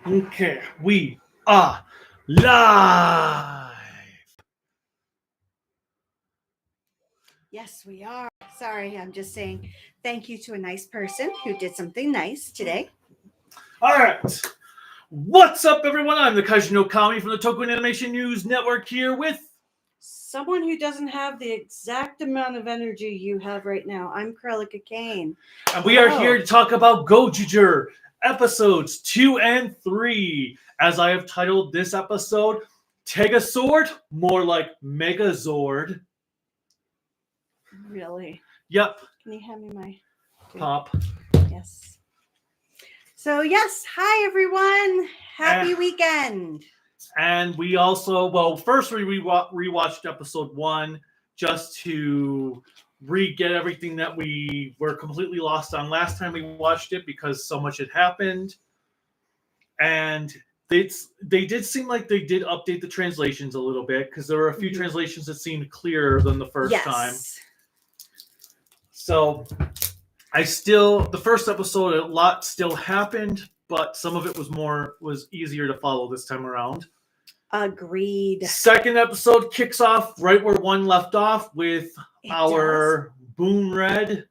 Okay, we are live. Yes, we are. Sorry, I'm just saying thank you to a nice person who did something nice today. All right. What's up, everyone? I'm the Kaiju no Kami from the Toku Animation News Network here with Someone who doesn't have the exact amount of energy you have right now. I'm Krelika Kane. and we are here to talk about Gozyuger episodes 2 and 3. As I have titled this episode, Tega Zord, more like Mega Zord. Really? Yep. Can you hand me my Pop? Yes. So yes, hi everyone. Happy weekend. And we also, well, first we rewatched episode 1 just to get everything that we were completely lost on last time we watched it because so much had happened. And they did seem like they did update the translations a little bit because there were a few translations that seemed clearer than the first time. So the first episode, a lot still happened, but some of it was easier to follow this time around. Agreed. Second episode kicks off right where one left off with our Boon Red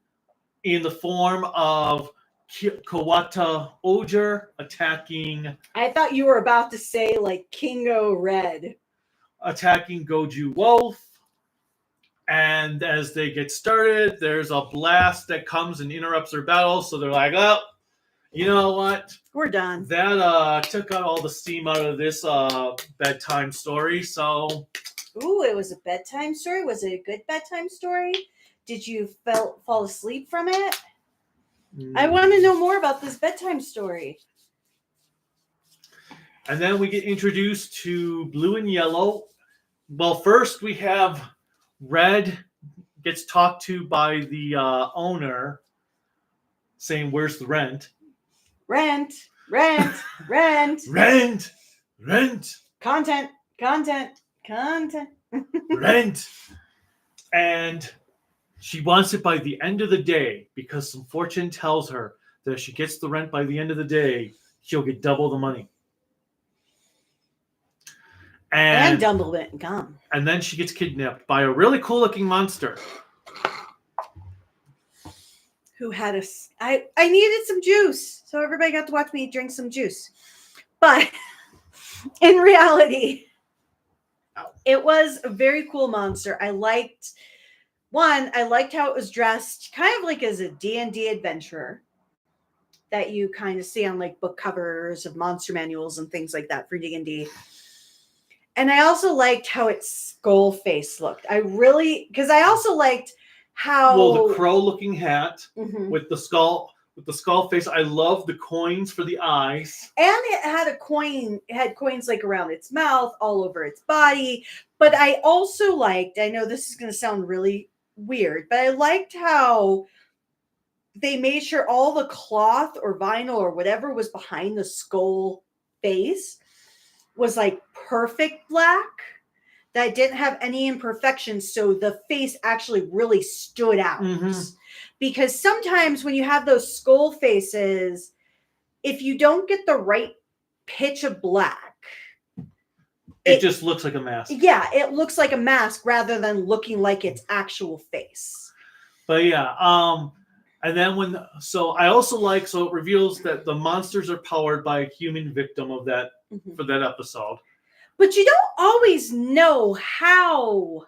in the form of Kawata Oger attacking. I thought you were about to say like Kingo Red. Attacking Goju Wolf. And as they get started, there's a blast that comes and interrupts their battle. So they're like, oh, you know what? We're done. That took out all the steam out of this bedtime story. So, ooh, it was a bedtime story. Was it a good bedtime story? Did you fall asleep from it? I want to know more about this bedtime story. And then we get introduced to Blue and Yellow. Well, first we have Red gets talked to by the owner, saying, "Where's the rent?" Rent, rent, rent, rent, rent, content, content, content, rent. And she wants it by the end of the day because some fortune tells her that if she gets the rent by the end of the day, she'll get double the money. And double it and come. And then she gets kidnapped by a really cool-looking monster. Who had I needed some juice, so everybody got to watch me drink some juice. But in reality, it was a very cool monster. I liked how it was dressed, kind of like as a D&D adventurer that you kind of see on like book covers of monster manuals and things like that for D&D. And I also liked how its skull face looked. Because I also liked how the crow-looking hat with the skull face. I love the coins for the eyes. And it had coins like around its mouth, all over its body. But I also liked, I know this is going to sound really weird, but I liked how they made sure all the cloth or vinyl or whatever was behind the skull face was like perfect black, that didn't have any imperfections, so the face actually really stood out. Because sometimes when you have those skull faces, if you don't get the right pitch of black, it just looks like a mask. Yeah, it looks like a mask rather than looking like its actual face. But yeah, and then I also like, so it reveals that the monsters are powered by a human victim of that for that episode. But you don't always know how.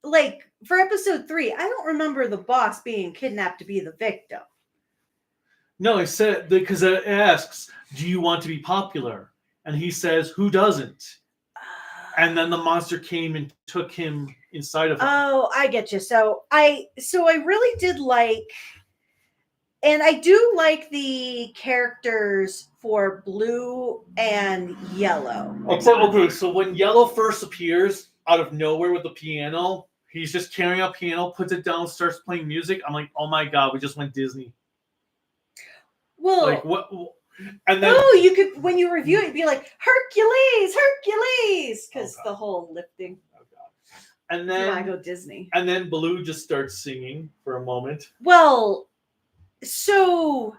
Like for episode 3, I don't remember the boss being kidnapped to be the victim. No, it said because it asks, "Do you want to be popular?" And he says, "Who doesn't?" And then the monster came and took him inside of him. Oh, I get you. So I really did like, and I do like the characters for Blue and Yellow. Okay, so when Yellow first appears out of nowhere with the piano, he's just carrying a piano, puts it down, starts playing music. I'm like, oh my god, we just went Disney. Well, like what? And then you could, when you review it, you'd be like, Hercules, because the whole lifting. Oh god. And then I go Disney. And then Blue just starts singing for a moment. Well, so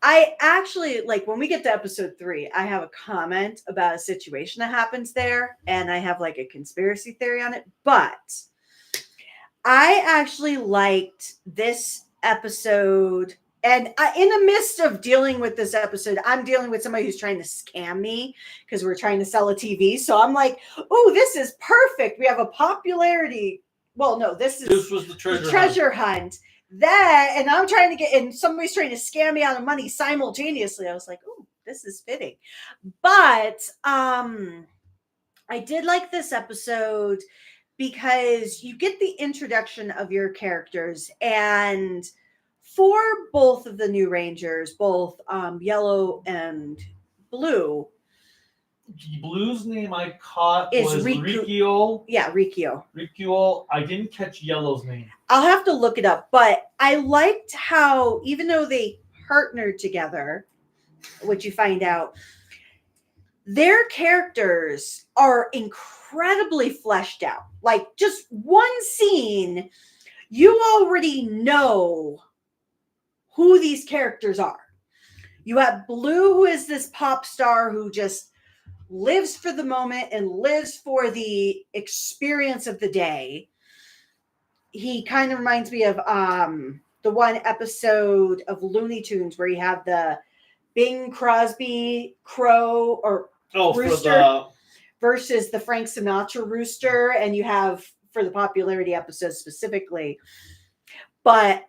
I actually like when we get to episode 3, I have a comment about a situation that happens there, and I have like a conspiracy theory on it. But I actually liked this episode. And in the midst of dealing with this episode, I'm dealing with somebody who's trying to scam me because we're trying to sell a TV. So I'm like, oh, this is perfect. We have a popularity. Well, no, this was the treasure hunt. That, and I'm trying to get, and somebody's trying to scam me out of money simultaneously. I was like, oh, this is fitting. But I did like this episode because you get the introduction of your characters, and for both of the new Rangers, both Yellow and Blue. Blue's name I caught Is was Riku. Rikyo. Yeah, Rikyo. Rikyo. I didn't catch Yellow's name. I'll have to look it up, but I liked how even though they partnered together, which you find out, their characters are incredibly fleshed out. Like just one scene, you already know who these characters are. You have Blue, who is this pop star who just lives for the moment and lives for the experience of the day. He kind of reminds me of the one episode of Looney Tunes where you have the Bing Crosby crow or rooster versus the Frank Sinatra rooster, and you have for the popularity episode specifically. But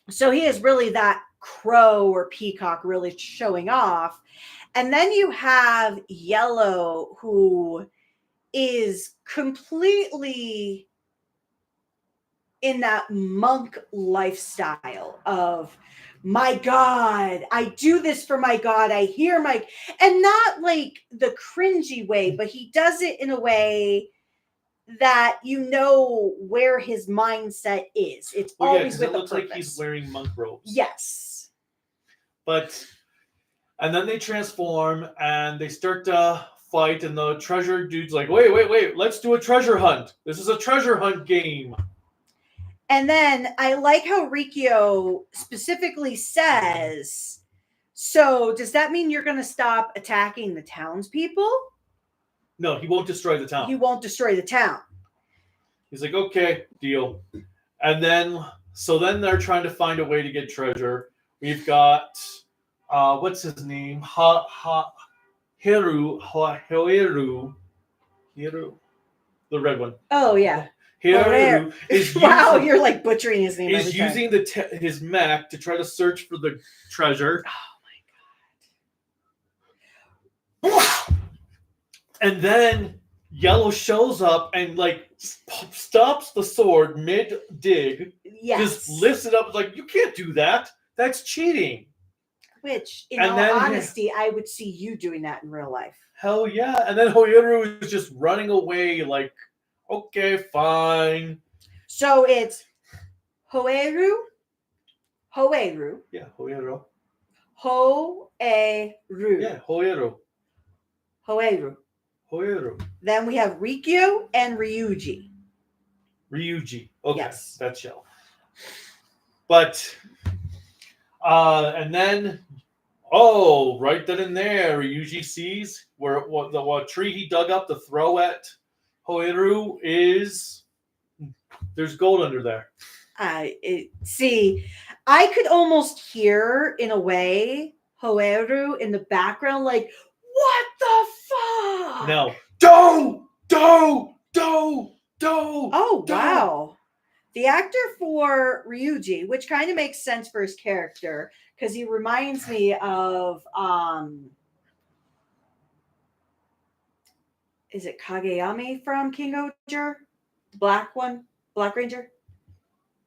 so he is really that crow or peacock really showing off. And then you have Yellow, who is completely in that monk lifestyle of, my God, I do this for my God. I hear my, and not like the cringy way, but he does it in a way that you know where his mindset is. It's always with it looks a purpose. like he's wearing monk robes. Yes. And then they transform and they start to fight, and the treasure dude's like, wait, let's do a treasure hunt. This is a treasure hunt game. And then I like how Rikyo specifically says, so does that mean you're going to stop attacking the townspeople? No, he won't destroy the town. He won't destroy the town. He's like, okay, deal. And then they're trying to find a way to get treasure. We've got, what's his name? Hoeru, the red one. Oh, yeah. Hoeru is wow, you're like butchering his name. Is using his mech to try to search for the treasure. Oh, my God. And then Yellow shows up and like stops the sword mid-dig. Yes. Just lifts it up. It's like, you can't do that. That's cheating. Which, in all honesty, I would see you doing that in real life. Hell yeah. And then Hoeru is just running away like, okay, fine. So it's Hoeru. Yeah, Hoeru. Yeah, Hoeru. Then we have Rikyo and Ryuji. Okay, yes. That's Yellow. But, and then, right then and there, Ryuji sees where the tree he dug up to throw at Hoeru is, there's gold under there. See, I could almost hear, in a way, Hoeru in the background, like, what the fuck? No. Do! Oh, wow. The actor for Ryuji, which kind of makes sense for his character, because he reminds me of, is it Kageyami from King Oger? Black Ranger?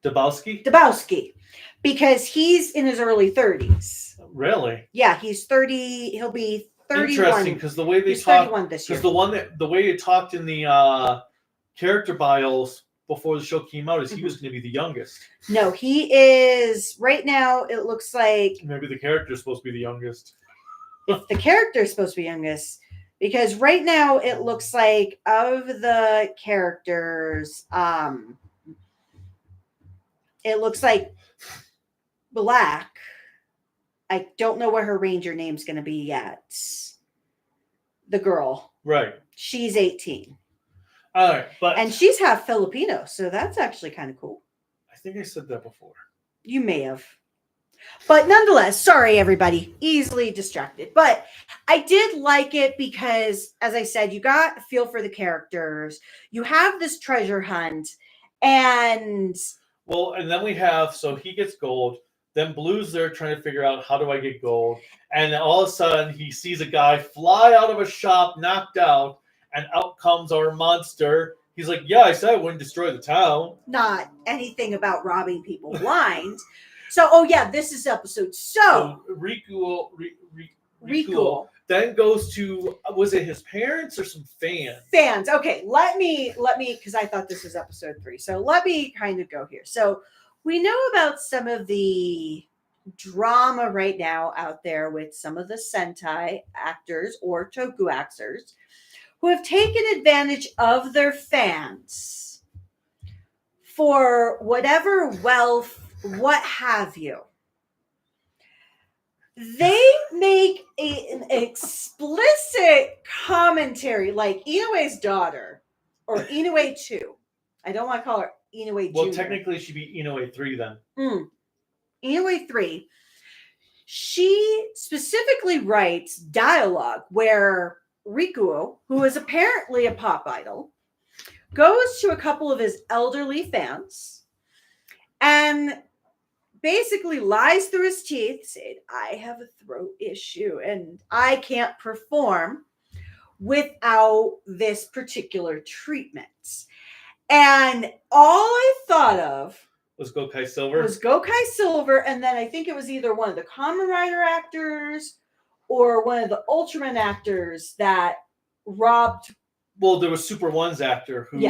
Dabowski. Because he's in his early 30s. Really? Yeah, he's 30. He'll be 31. Interesting, because the way they talk, because the way they talked in the character bios before the show came out is he was going to be the youngest. No, he is right now. It looks like maybe the character is supposed to be the youngest. If the character is supposed to be youngest, because right now it looks like of the characters, it looks like Black I don't know what her ranger name's going to be yet. The girl. Right. She's 18. All right, but And she's half Filipino, so that's actually kind of cool. I think I said that before. You may have. But nonetheless, sorry everybody, easily distracted. But I did like it because, as I said, you got a feel for the characters. You have this treasure hunt, and well, and then we have so he gets gold. Then Blue's there trying to figure out how do I get gold, and then all of a sudden he sees a guy fly out of a shop, knocked out, and out comes our monster. He's like, "Yeah, I said I wouldn't destroy the town." not anything about robbing people blind. So, oh yeah, this is episode. So Riku then goes to, was it his parents or some fans? Fans. Okay, let me because I thought this was episode 3. So let me kind of go here. So we know about some of the drama right now out there with some of the Sentai actors or Toku actors who have taken advantage of their fans for whatever wealth, what have you. They make an explicit commentary, like Inoue's daughter, or Inoue 2. I don't want to call her Inoue Well, Jr. technically she'd be Inoue 3 then. Inoue 3. She specifically writes dialogue where Rikuo, who is apparently a pop idol, goes to a couple of his elderly fans and basically lies through his teeth, saying, I have a throat issue and I can't perform without this particular treatment. And all I thought of was Gokai Silver. And then I think it was either one of the Kamen Rider actors or one of the Ultraman actors that robbed. Well, there was Super One's actor who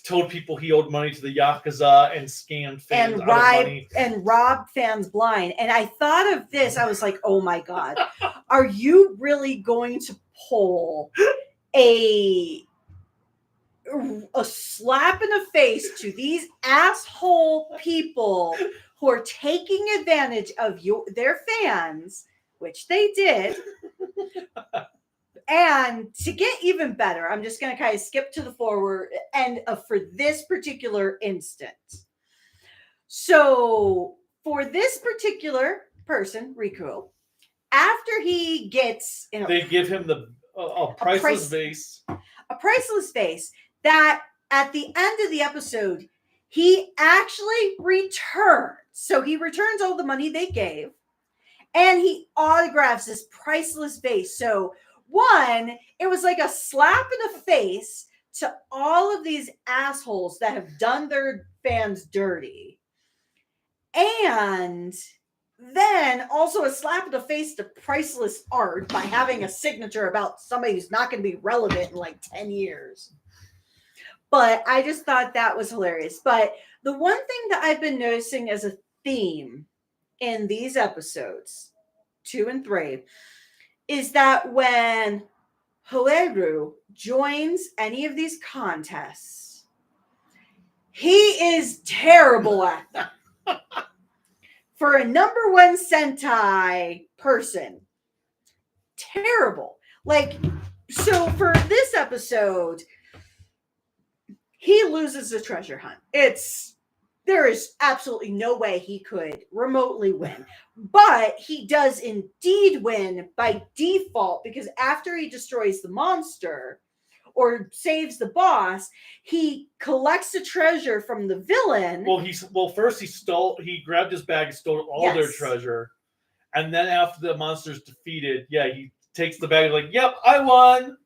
told people he owed money to the Yakuza and scammed fans out of money. And robbed fans blind. And I thought of this. I was like, oh my God, are you really going to pull a slap in the face to these asshole people who are taking advantage of their fans, which they did? And to get even better, I'm just going to kind of skip to the forward end for this particular instance. So for this particular person, Riku, after he gets, they give him a priceless vase. A priceless vase that at the end of the episode, he actually returns. So he returns all the money they gave and he autographs this priceless vase. So one, it was like a slap in the face to all of these assholes that have done their fans dirty. And then also a slap in the face to priceless art by having a signature about somebody who's not going to be relevant in like 10 years. But I just thought that was hilarious. But the one thing that I've been noticing as a theme in these episodes, 2 and 3, is that when Hoeru joins any of these contests, he is terrible at them. For a number 1 Sentai person, terrible. Like, so for this episode, he loses the treasure hunt. There is absolutely no way he could remotely win. But he does indeed win by default because after he destroys the monster or saves the boss, he collects the treasure from the villain. First he grabbed his bag and stole all their treasure. And then after the monster's defeated, he takes the bag and like, yep, I won.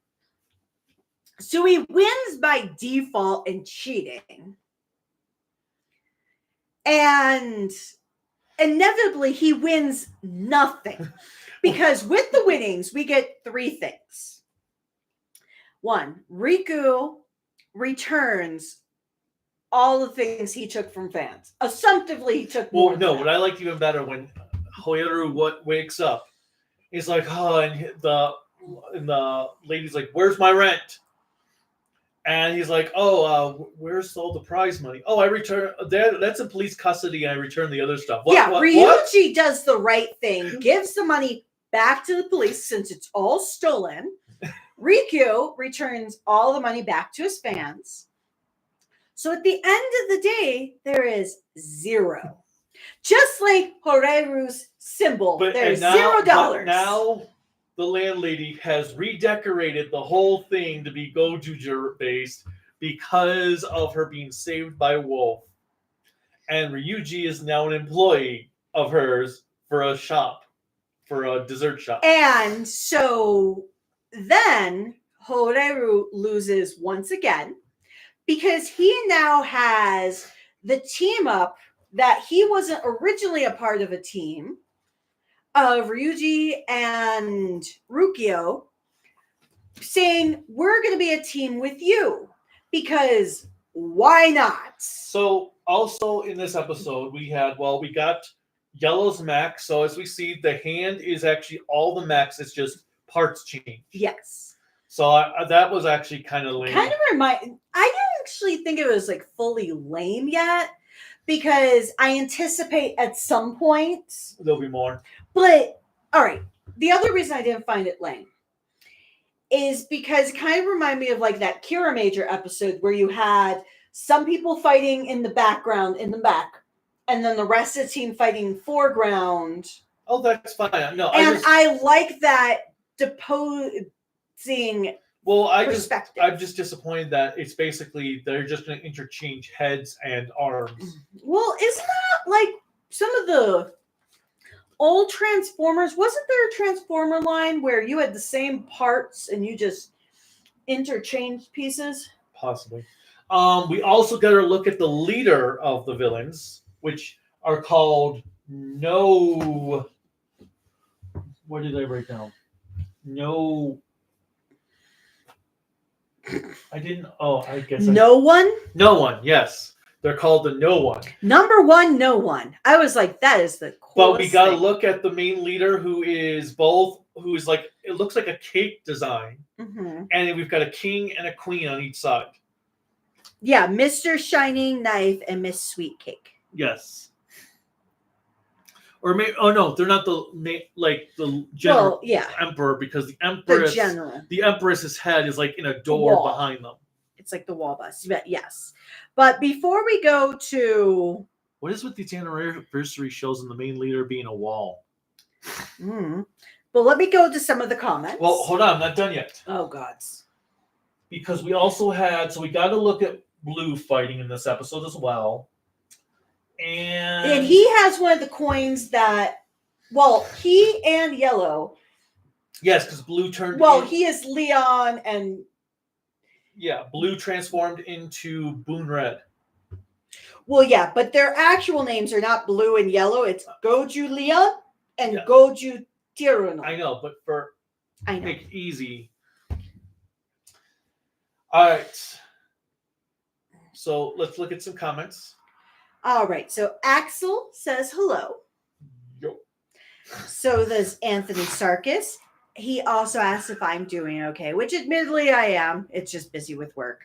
So he wins by default and cheating. And inevitably, he wins nothing. Because with the winnings, we get 3 things. 1, Riku returns all the things he took from fans. Assumptively, he took more. What I liked even better when Hoeru wakes up, he's like, and the lady's like, where's my rent? And he's like, "Oh, where's all the prize money? Oh, I return that. That's in police custody. I return the other stuff." Ryuji does the right thing, gives the money back to the police since it's all stolen. Rikyu returns all the money back to his fans. So at the end of the day, there is zero. Just like Horeru's symbol, there's $0. Now the landlady has redecorated the whole thing to be Gozyuger based because of her being saved by a wolf. And Ryuji is now an employee of hers for a shop, for a dessert shop. And so then Horeru loses once again because he now has the team up that he wasn't originally a part of a team of Ryuji and Rukio saying, we're going to be a team with you because why not? So also in this episode, we got Yellow's mech. So as we see, the hand is actually all the mechs. It's just parts change. Yes. So that was actually kind of lame. I didn't actually think it was like fully lame yet because I anticipate at some point there'll be more. But all right, the other reason I didn't find it lame is because it kind of reminded me of like that Kira Major episode where you had some people fighting in the background in the back, and then the rest of the team fighting foreground. Oh, that's fine. No, I like that deposing. Well, I'm just disappointed that it's basically they're just going to interchange heads and arms. Well, isn't that like some of the old Transformers? Wasn't there a Transformer line where you had the same parts and you just interchanged pieces? Possibly. We also got to look at the leader of the villains, which are called No. What did I write down? No. I didn't. Oh, I guess. No one? No one, yes. They're called the No One. Number one, no one. I was like, that is the coolest But we got to thing. look at the main leader who is like, it looks like a cake design. Mm-hmm. And then we've got a king and a queen on each side. Yeah, Mr. Shining Knife and Miss Sweet Cake. Yes. Or maybe, oh no, they're not the general. Well, yeah. Emperor, because the Empress's head is like in a door behind them. It's like the wall bus. But yes. But before we go to what is with these anniversary shows and the main leader being a wall? But let me go to some of the comments. Well, hold on, I'm not done yet. Oh gods. Because we also had, so we got to look at Blue fighting in this episode as well. And he has one of the coins that, well, he and Yellow. Yes, because Blue turned. Well, he is Leon and. Yeah, Blue transformed into Boon Red. Well, yeah, but their actual names are not Blue and Yellow. It's Goju Leon and Goju Tiruno. I know, but make it easy. All right. So let's look at some comments. All right. So Axel says hello. Yo. So does Anthony Sarkis. He also asks if I'm doing okay, which admittedly I am. It's just busy with work.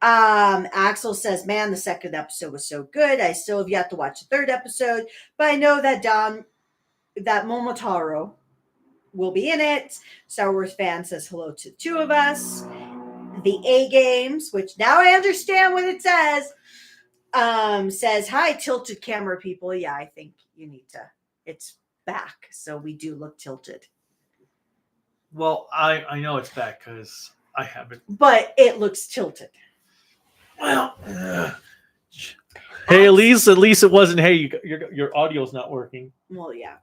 Axel says, man, the second episode was so good. I still have yet to watch the third episode, but I know that Momotaro will be in it. Star Wars fan says hello to the two of us. The A Games, which now I understand what it says hi, tilted camera people. Yeah, I think you need to. It's back, so we do look tilted. Well, I know it's back because I haven't. But it looks tilted. Well, hey, at least it wasn't. Hey, your audio's not working. Well, yeah.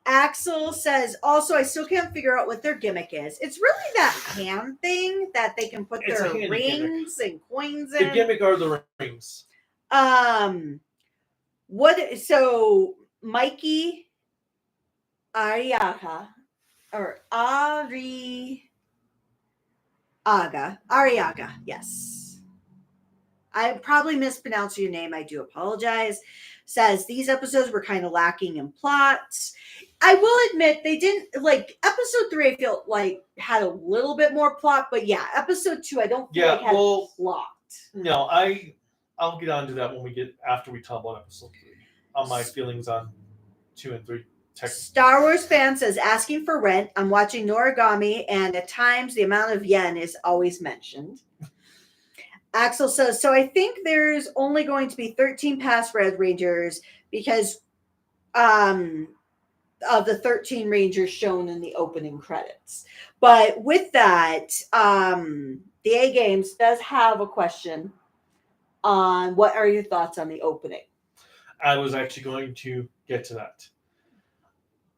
Axel says, also, I still can't figure out what their gimmick is. It's really that hand thing that they can put their rings and coins in. The gimmick are the rings. So Mikey Ariaga, yes. I probably mispronounced your name. I do apologize. Says these episodes were kind of lacking in plots. I will admit they didn't like episode 3. I feel like had a little bit more plot, but yeah, episode 2 I don't feel like had plot. No, I'll get on to that when we get after we talk about episode 3. On my feelings on 2 and 3. Star Wars fan says asking for rent. I'm watching Noragami, and at times the amount of yen is always mentioned. Axel says, so I think there's only going to be 13 past Red Rangers because of the 13 Rangers shown in the opening credits. But with that, the A Games does have a question on what are your thoughts on the opening? I was actually going to get to that.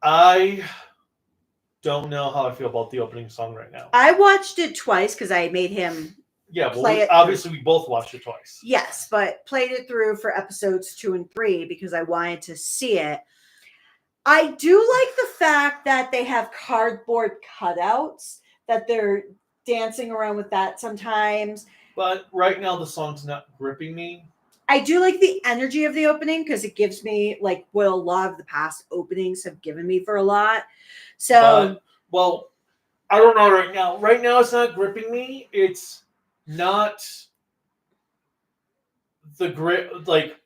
I don't know how I feel about the opening song right now. I watched it twice because I made him obviously we both watched it twice. Yes, but played it through for episodes 2 and 3 because I wanted to see it. I do like the fact that they have cardboard cutouts, that they're dancing around with that sometimes. But right now the song's not gripping me. I do like the energy of the opening because it gives me like what a lot of the past openings have given me for a lot. So, I don't know right now. Right now it's not gripping me. It's not the grip. Like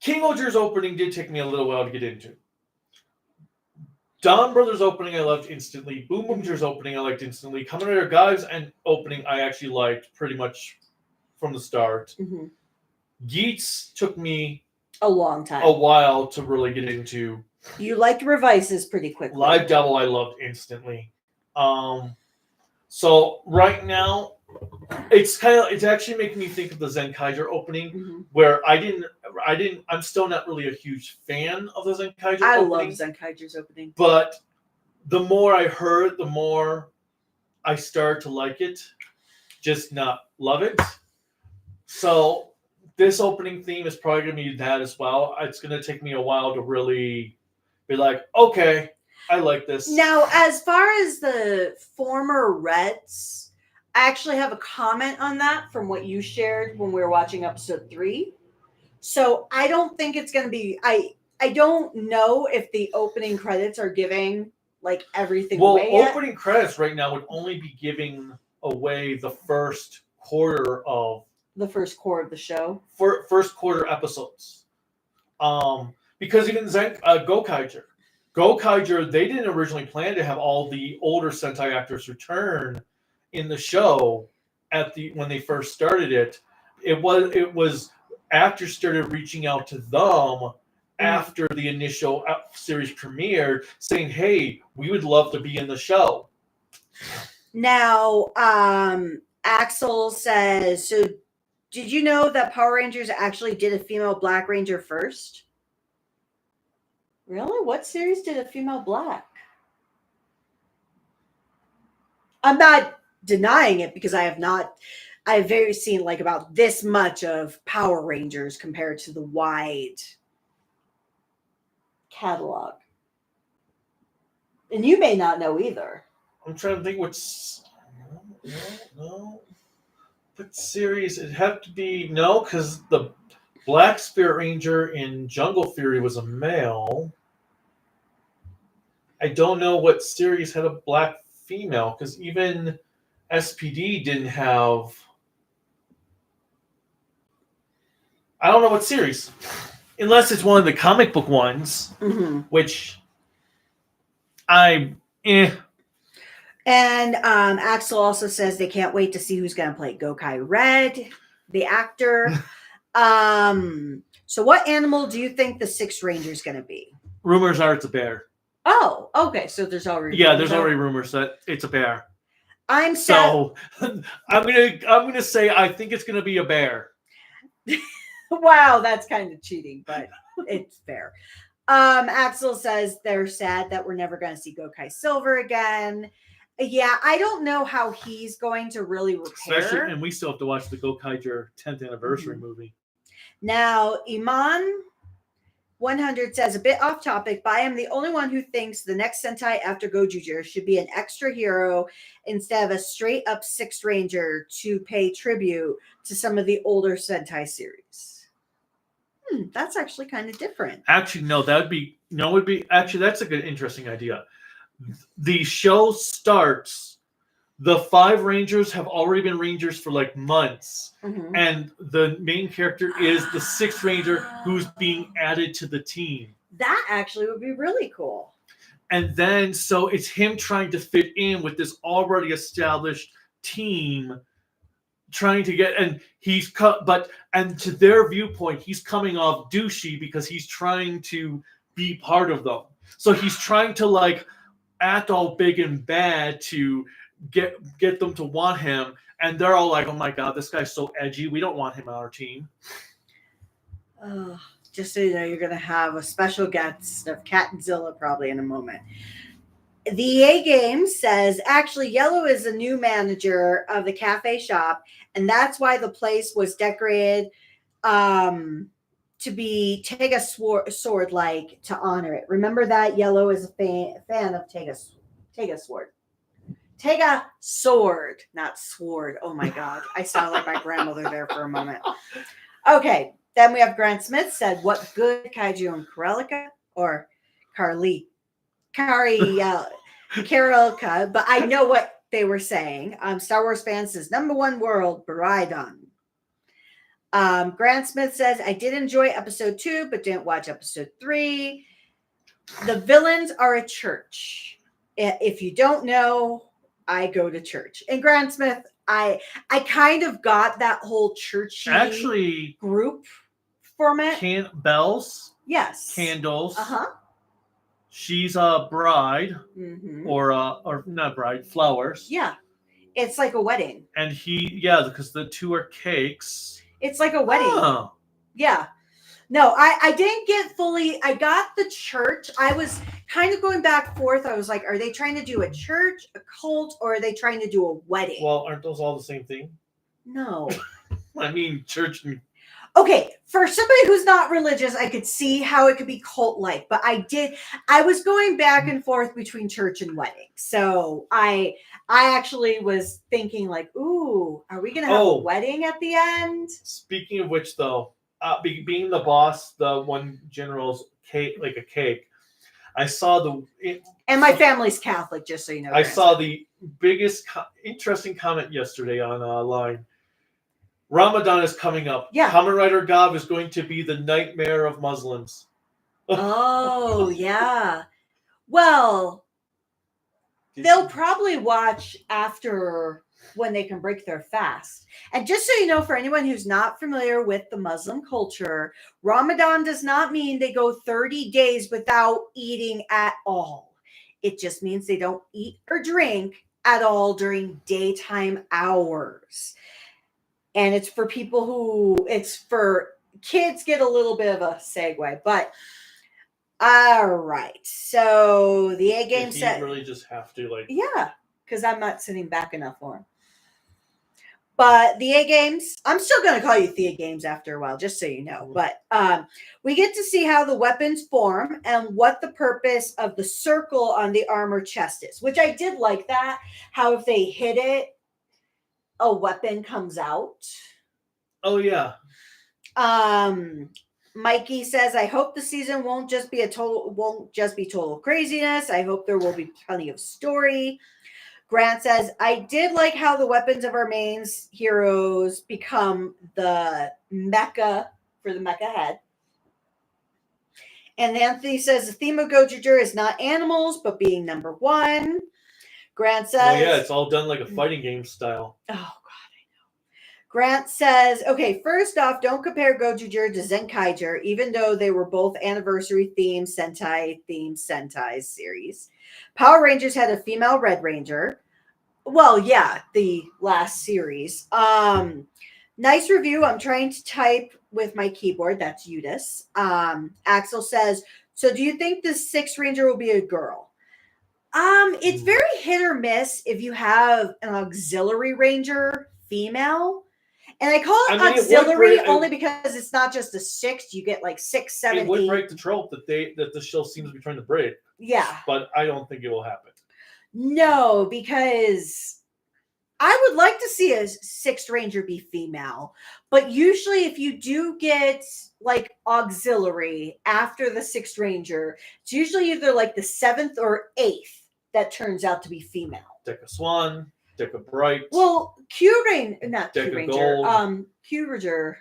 King Oger's opening did take me a little while to get into. Don Brothers opening I loved instantly. Boom Boomger's opening I liked instantly. Kamen Rider Guy's and opening I actually liked pretty much from the start. Mm-hmm. Geats took me a long time, a while to really get into. You liked Revises pretty quickly. Live Devil I loved instantly. So right now it's actually making me think of the Zenkaiger opening, where I'm still not really a huge fan of the Zenkaiger opening. I love Zenkaiger's opening. But the more I heard, the more I started to like it, just not love it. So this opening theme is probably going to be that as well. It's going to take me a while to really be like, okay, I like this. Now, as far as the former Reds, I actually have a comment on that from what you shared when we were watching episode 3. So I don't think it's going to be, I don't know if the opening credits are giving like everything away Well, opening credits right now would only be giving away the first quarter of the show. First quarter episodes. Because even Gozyuger, they didn't originally plan to have all the older Sentai actors return in the show when they first started it. It was actors started reaching out to them after the initial series premiered, saying, "Hey, we would love to be in the show." Now, Axel says, so did you know that Power Rangers actually did a female Black Ranger first? Really? What series did a female Black? I'm not denying it because I've seen like about this much of Power Rangers compared to the wide catalog. And you may not know either. I'm trying to think no. What series? It'd have to be because the Black Spirit Ranger in Jungle Fury was a male. I don't know what series had a black female, because even SPD didn't have. I don't know what series, unless it's one of the comic book ones, which And Axel also says they can't wait to see who's going to play Gokai Red, the actor. So what animal do you think the Sixth Ranger is going to be? Rumors are it's a bear. Oh, okay. So there's already already rumors that it's a bear. I'm so I'm gonna say I think it's gonna be a bear. Wow, that's kind of cheating, but it's fair. Axel says they're sad that we're never going to see Gokai Silver again. Yeah, I don't know how he's going to really repair. And we still have to watch the Gokyger 10th anniversary movie. Now, Iman 100 says, a bit off topic, but I am the only one who thinks the next Sentai after Gozyuger should be an extra hero instead of a straight up Sixth Ranger to pay tribute to some of the older Sentai series. That's actually kind of different. Actually, no, actually that's a good, interesting idea. The show starts. The 5 Rangers have already been Rangers for like months, and the main character is the 6th Ranger who's being added to the team. That actually would be really cool. And then, so it's him trying to fit in with this already established team, trying to get, and he's cut, and to their viewpoint, he's coming off douchey because he's trying to be part of them. So he's trying to like act all big and bad to get them to want him, and they're all like, "Oh my god, this guy's so edgy. We don't want him on our team." Just so you know, you're going to have a special guest of Catzilla probably in a moment. The A Game says, actually, Yellow is the new manager of the cafe shop, and that's why the place was decorated to be Tega sword like to honor it. Remember that Yellow is a fan of Tega sword. Tega sword, not sword. Oh my god, I sound like my grandmother there for a moment. Okay. Then we have Grant Smith said, what good kaiju and Karelika? Or Karelika, but I know what they were saying. Star Wars fan says, #1 world, Baridon. Grant Smith says, I did enjoy episode 2, but didn't watch episode 3. The villains are a church. If you don't know, I go to church. And Grant Smith, I kind of got that whole churchy group format. Bells. Yes. Candles. She's a bride, or not bride, flowers. Yeah, it's like a wedding. And because the 2 are cakes. It's like a wedding. Oh. Yeah. No, I didn't get fully. I got the church. I was kind of going back and forth. I was like, are they trying to do a church, a cult, or are they trying to do a wedding? Well, aren't those all the same thing? No. I mean, church and... Okay, for somebody who's not religious, I could see how it could be cult-like, but I was going back and forth between church and wedding. So I actually was thinking like, ooh, are we going to have a wedding at the end? Speaking of which, though, being the boss, the one general's cake, like a cake, I saw and my family's Catholic, just so you know. I saw the biggest interesting comment yesterday online. Ramadan is coming up. Yeah. Kamen Rider Gav is going to be the nightmare of Muslims. Oh, yeah. Well, they'll probably watch after when they can break their fast. And just so you know, for anyone who's not familiar with the Muslim culture, Ramadan does not mean they go 30 days without eating at all. It just means they don't eat or drink at all during daytime hours. And it's for kids get a little bit of a segue, but all right. So the A Game said, you really just have to yeah, because I'm not sitting back enough for him. But the A Games, I'm still going to call you the A Games after a while, just so you know. But we get to see how the weapons form and what the purpose of the circle on the armor chest is, which I did like that. How if they hit it, a weapon comes out. Oh yeah. Mikey says, I hope the season won't just be total craziness. I hope there will be plenty of story. Grant says, I did like how the weapons of our main heroes become the mecha for the mecha head. And Anthony says the theme of Gozyuger is not animals, but being #1. Grant says, yeah, it's all done like a fighting game style. Oh, God, I know. Grant says, okay, first off, don't compare Gozyuger to Zenkaiger, even though they were both anniversary-themed Sentai series. Power Rangers had a female Red Ranger. Well, yeah, the last series. Nice review. I'm trying to type with my keyboard. That's Eudice. Axel says, so do you think the 6th Ranger will be a girl? It's very hit or miss if you have an auxiliary ranger female. And I call it auxiliary only because it's not just a 6. You get like 6, 7, 8. It would break the trope that the show seems to be trying to break. Yeah. But I don't think it will happen. No, because I would like to see a 6th Ranger be female. But usually if you do get like auxiliary after the Sixth Ranger, it's usually either like the 7th or 8th that turns out to be female. Deca Swan, Deca Bright. Well, Q-Ranger, not Deca Q-Ranger, Gold. Q-Ranger.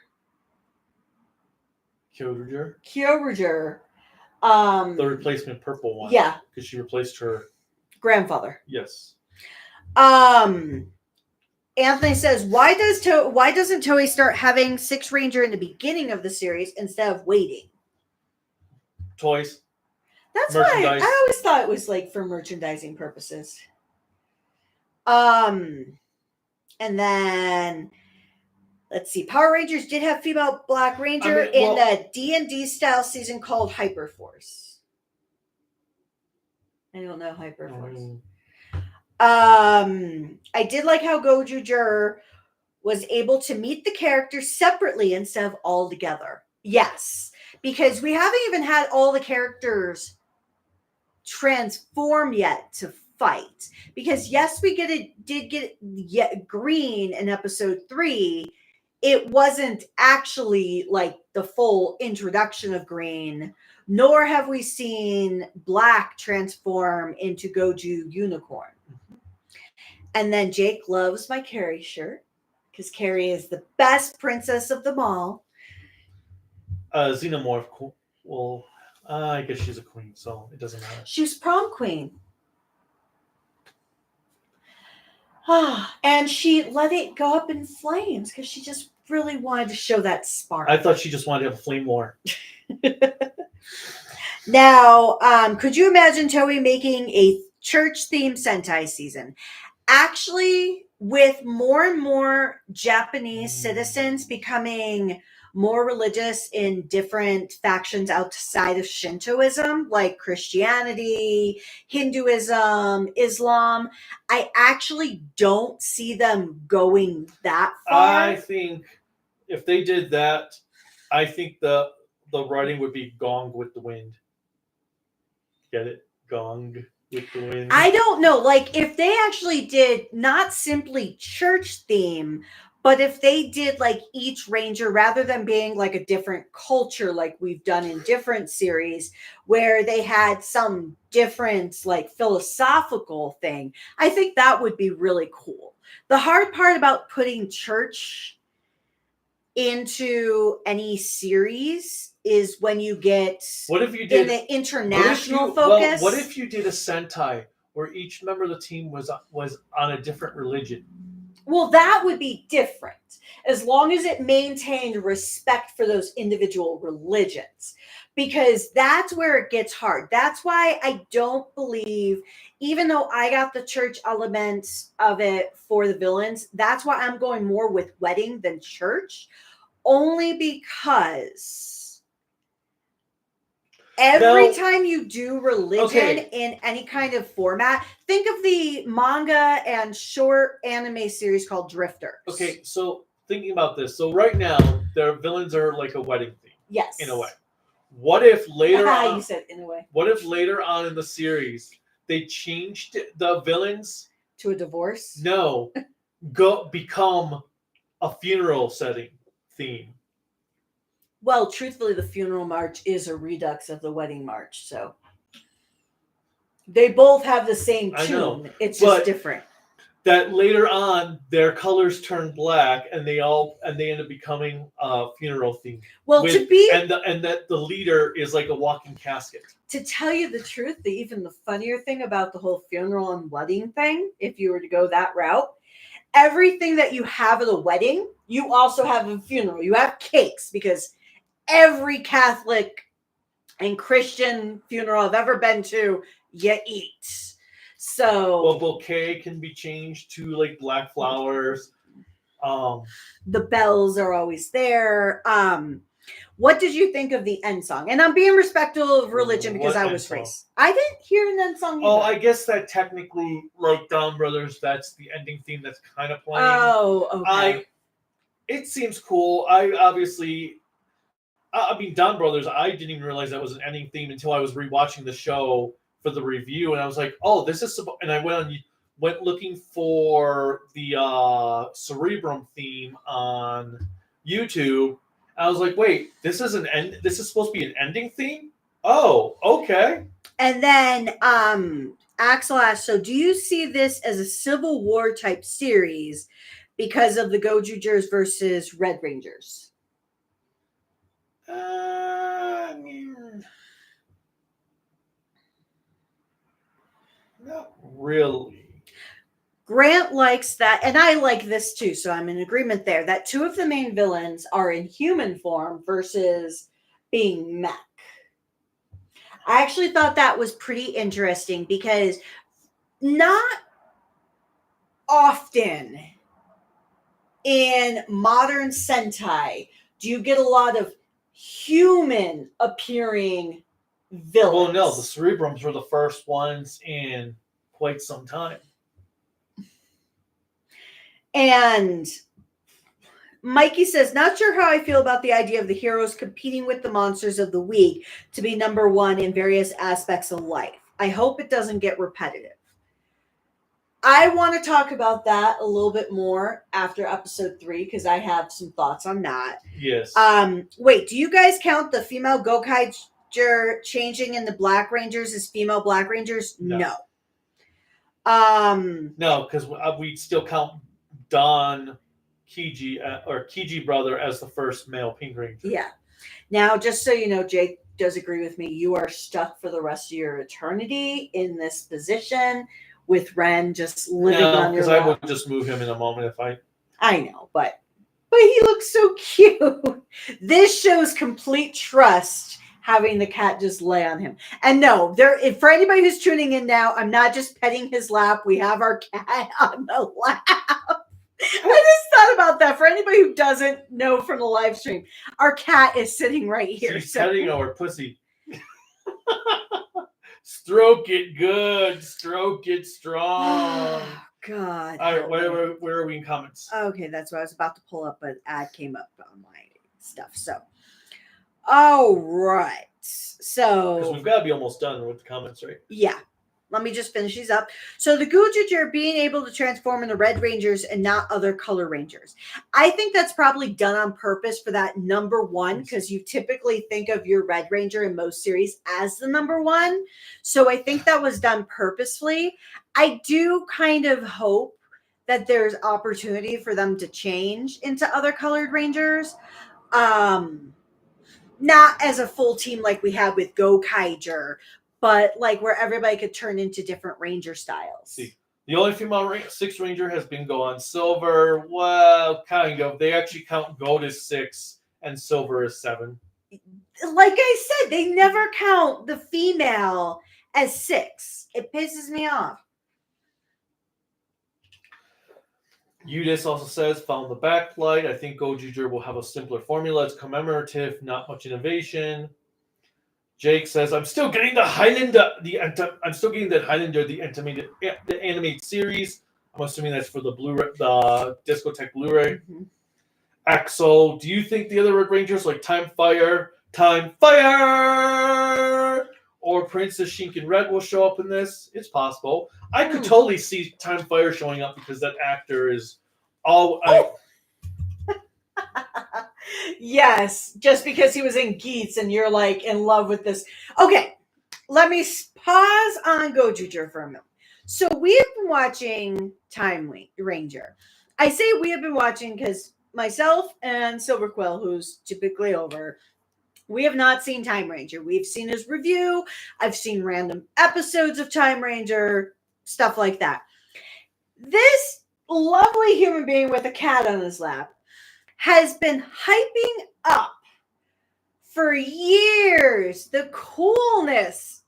Kyoranger. Kyoranger. The replacement purple one. Yeah. Because she replaced her grandfather. Yes. Anthony says, why doesn't Toei start having Six Ranger in the beginning of the series instead of waiting? Toys. That's why I always thought it was like for merchandising purposes. And then let's see. Power Rangers did have female Black Ranger in the D&D style season called Hyperforce. I don't know Hyperforce. I did like how Gozyuger was able to meet the characters separately instead of all together. Yes, because we haven't even had all the characters transform yet to fight. Because yes, we did get Green in episode 3. It wasn't actually like the full introduction of Green, nor have we seen Black transform into Goju Unicorn. And then Jake loves my Carrie shirt because Carrie is the best princess of them all. Xenomorph. Well, I guess she's a queen, so it doesn't matter. She's prom queen. And she let it go up in flames because she just really wanted to show that spark. I thought she just wanted to have a flame war. Now, could you imagine Toei making a church-themed Sentai season? Actually, with more and more Japanese citizens becoming more religious in different factions outside of Shintoism, like Christianity, Hinduism, Islam, I actually don't see them going that far. I think if they did that, I think the writing would be Gong with the Wind. Get it? Gong with the Wind. I don't know. Like, if they actually did not simply church theme, but if they did like each ranger, rather than being like a different culture like we've done in different series, where they had some different like philosophical thing, I think that would be really cool. The hard part about putting church into any series is when you get in the international focus. What if you did a Sentai where each member of the team was on a different religion? Well, that would be different, as long as it maintained respect for those individual religions, because that's where it gets hard. That's why I don't believe, even though I got the church elements of it for the villains, that's why I'm going more with wedding than church, only because every time you do religion in any kind of format, think of the manga and short anime series called Drifters. Okay, so thinking about this, so right now their villains are like a wedding theme. Yes, in a way. What if later on? You said in a way. What if later on in the series they changed the villains to a divorce? No, become a funeral setting theme. Well, truthfully, the funeral march is a redux of the wedding march, so they both have the same tune. It's just different. That later on, their colors turn black, and they end up becoming a funeral theme. Well, and that the leader is like a walking casket. To tell you the truth, even the funnier thing about the whole funeral and wedding thing, if you were to go that route, everything that you have at a wedding, you also have a funeral. You have cakes, because every Catholic and Christian funeral I've ever been to, you eat. So bouquet can be changed to like black flowers. The bells are always there. What did you think of the end song? And I'm being respectful of religion because I was raised. I didn't hear an end song either. Oh, I guess that technically, like Dawn Brothers, that's the ending theme that's kind of playing. Oh, okay. It seems cool. Dawn Brothers, I didn't even realize that was an ending theme until I was rewatching the show for the review, and I was like, "Oh, this is." And I went looking for the Cerebrum theme on YouTube, I was like, wait, this is this is supposed to be an ending theme? Oh, okay. And then Axel asked, so do you see this as a Civil War type series because of the Gozyugers versus Red Rangers? I mean, not really. Grant likes that, and I like this too, so I'm in agreement there, that two of the main villains are in human form versus being mech. I actually thought that was pretty interesting because not often in modern Sentai do you get a lot of human appearing villains. Well, no, the Cerebrums were the first ones in quite some time. And Mikey says, not sure how I feel about the idea of the heroes competing with the monsters of the week to be number one in various aspects of life. I hope it doesn't get repetitive. I want to talk about that a little bit more after episode 3 because I have some thoughts on that. Yes. Wait, do you guys count the female Gokaiger changing in the Black Rangers as female Black Rangers? No. No, because we still count Don Kiji or Kiji brother as the first male Pink Ranger. Yeah. Now, just so you know, Jake does agree with me. You are stuck for the rest of your eternity in this position with Ren just living on your lap. Because I would just move him in a moment if I... I know, but he looks so cute. This shows complete trust having the cat just lay on him. And no, for anybody who's tuning in now, I'm not just petting his lap. We have our cat on the lap. I just thought about that. For anybody who doesn't know from the live stream, our cat is sitting right here. She's petting our pussy. Stroke it good. Stroke it strong. Oh, God. All right, where are we in comments? Okay, that's what I was about to pull up, but ad came up on my stuff. So, all right. So, because we've got to be almost done with the comments, right? Yeah. Let me just finish these up. So the Gozyuger being able to transform into Red Rangers and not other color Rangers. I think that's probably done on purpose for that number one, because you typically think of your Red Ranger in most series as the number one. So I think that was done purposefully. I do kind of hope that there's opportunity for them to change into other colored Rangers. Not as a full team like we had with Gokaiger, but like where everybody could turn into different Ranger styles. See, the only female Six Ranger has been Gohan. Silver, well, kind of. They actually count Gold as 6 and Silver as 7. Like I said, they never count the female as 6. It pisses me off. Udis also says, found the backlight. I think Gozyuger will have a simpler formula. It's commemorative, not much innovation. Jake says, I'm still getting the Highlander, the animated series. I'm assuming that's for the Blu-ray, the Discotheque Blu-ray. Mm-hmm. Axel, do you think the other Red Rangers like Time Fire, or Princess Shinken Red will show up in this? It's possible. I could totally see Time Fire showing up because that actor is all. Yes, just because he was in Geats and you're like in love with this. Okay, let me pause on Gozyuger for a minute. So we have been watching Time Ranger. I say we have been watching because myself and Silver Quill, who's typically over, we have not seen Time Ranger. We've seen his review. I've seen random episodes of Time Ranger, stuff like that. This lovely human being with a cat on his lap has been hyping up for years the coolness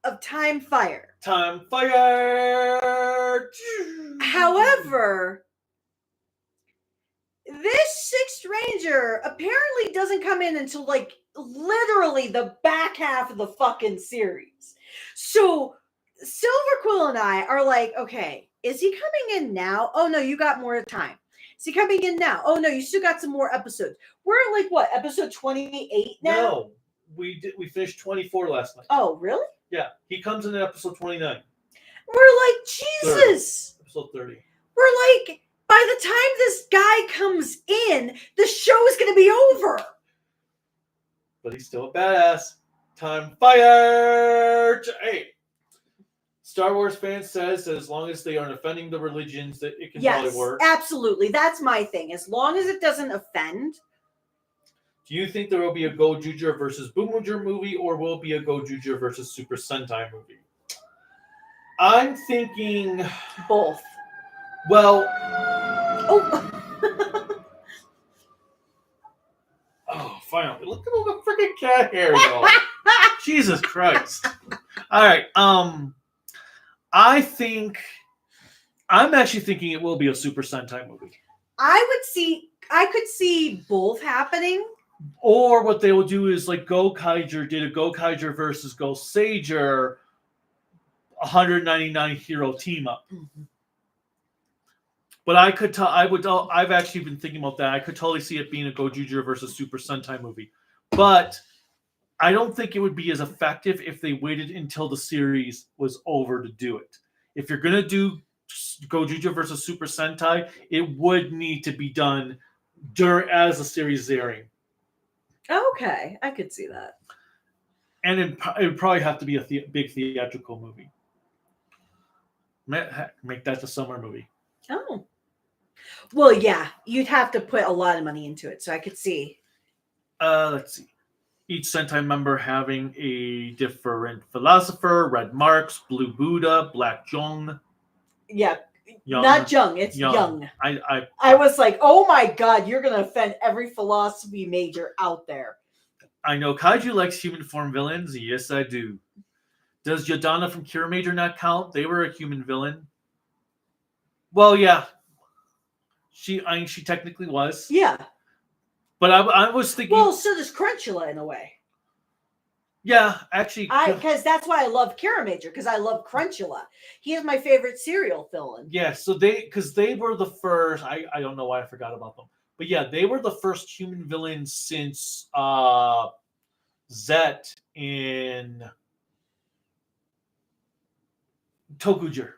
of Time Fire. Time Fire! However, this Sixth Ranger apparently doesn't come in until like literally the back half of the fucking series. So Silver Quill and I are like, okay, is he coming in now? Oh no, you got more time. Is he coming in now? Oh no, you still got some more episodes. We're at like what, episode 28 now? No, we finished 24 last night. Oh, really? Yeah, he comes in episode 29. We're like, Jesus. 30. Episode 30. We're like, by the time this guy comes in, the show is going to be over. but he's still a badass. Time fire! Hey, Star Wars fan says that as long as they aren't offending the religions, that it can probably work. Absolutely. That's my thing. As long as it doesn't offend. Do you think there will be a Gozyuger versus Boomuger movie, or will it be a Gozyuger versus Super Sentai movie? I'm thinking both. Well, oh, finally! Look at all the freaking cat hair, though. Jesus Christ! All right, I'm actually thinking it will be a Super Sentai movie. I could see both happening. Or what they will do is like Gokaiger did a Gokaiger versus Gozyuger 199 hero team up. Mm-hmm. But I've actually been thinking about that. I could totally see it being a Gozyuger versus Super Sentai movie. But I don't think it would be as effective if they waited until the series was over to do it. If you're going to do Gozyuger versus Super Sentai, it would need to be done as the series is airing. Okay, I could see that. And it would probably have to be a big theatrical movie. Make that the summer movie. Oh. Well, yeah, you'd have to put a lot of money into it, so I could see. Let's see. Each Sentai member having a different philosopher: Red Marks, Blue Buddha, Black Jung. Yeah, not Jung, it's Young. I was like, oh my god, you're going to offend every philosophy major out there. I know Kaiju likes human form villains. Yes, I do. Does Yodana from Cure Major not count? They were a human villain. Well, yeah. She technically was. Yeah. But I was thinking... Well, so does Crunchula in a way. Yeah, actually... Because that's why I love Kira Major, because I love Crunchula. He is my favorite serial villain. Yeah, so they were the first... I don't know why I forgot about them. But yeah, they were the first human villains since Zet in Tokuger.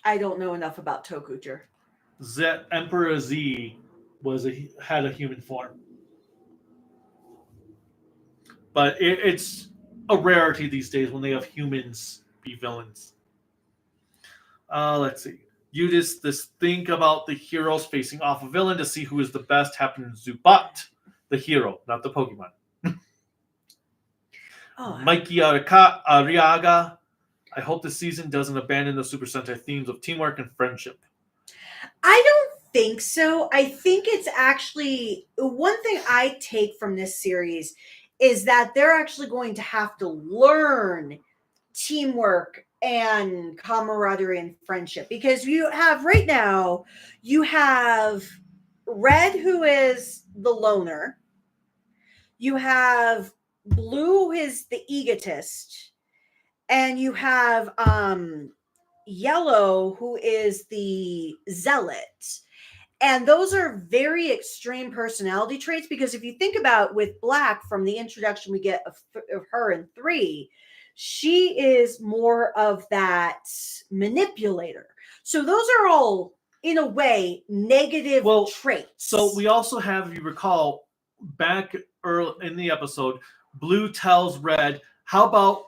I don't know enough about Tokuger. Zet, Emperor Z had a human form. But it's a rarity these days when they have humans be villains. Let's see. You just think about the heroes facing off a villain to see who is the best. Happened to Zubat, the hero, not the Pokemon. Mikey Arriaga. I hope the season doesn't abandon the Super Sentai themes of teamwork and friendship. I don't think so. I think it's actually one thing I take from this series is that they're actually going to have to learn teamwork and camaraderie and friendship, because you have right now, you have Red, who is the loner. You have Blue, who is the egotist. And you have Yellow, who is the zealot. And those are very extreme personality traits, because if you think about with Black, from the introduction we get of her in 3, she is more of that manipulator. So those are all, in a way, negative traits. So we also have, if you recall, back early in the episode, Blue tells Red, how about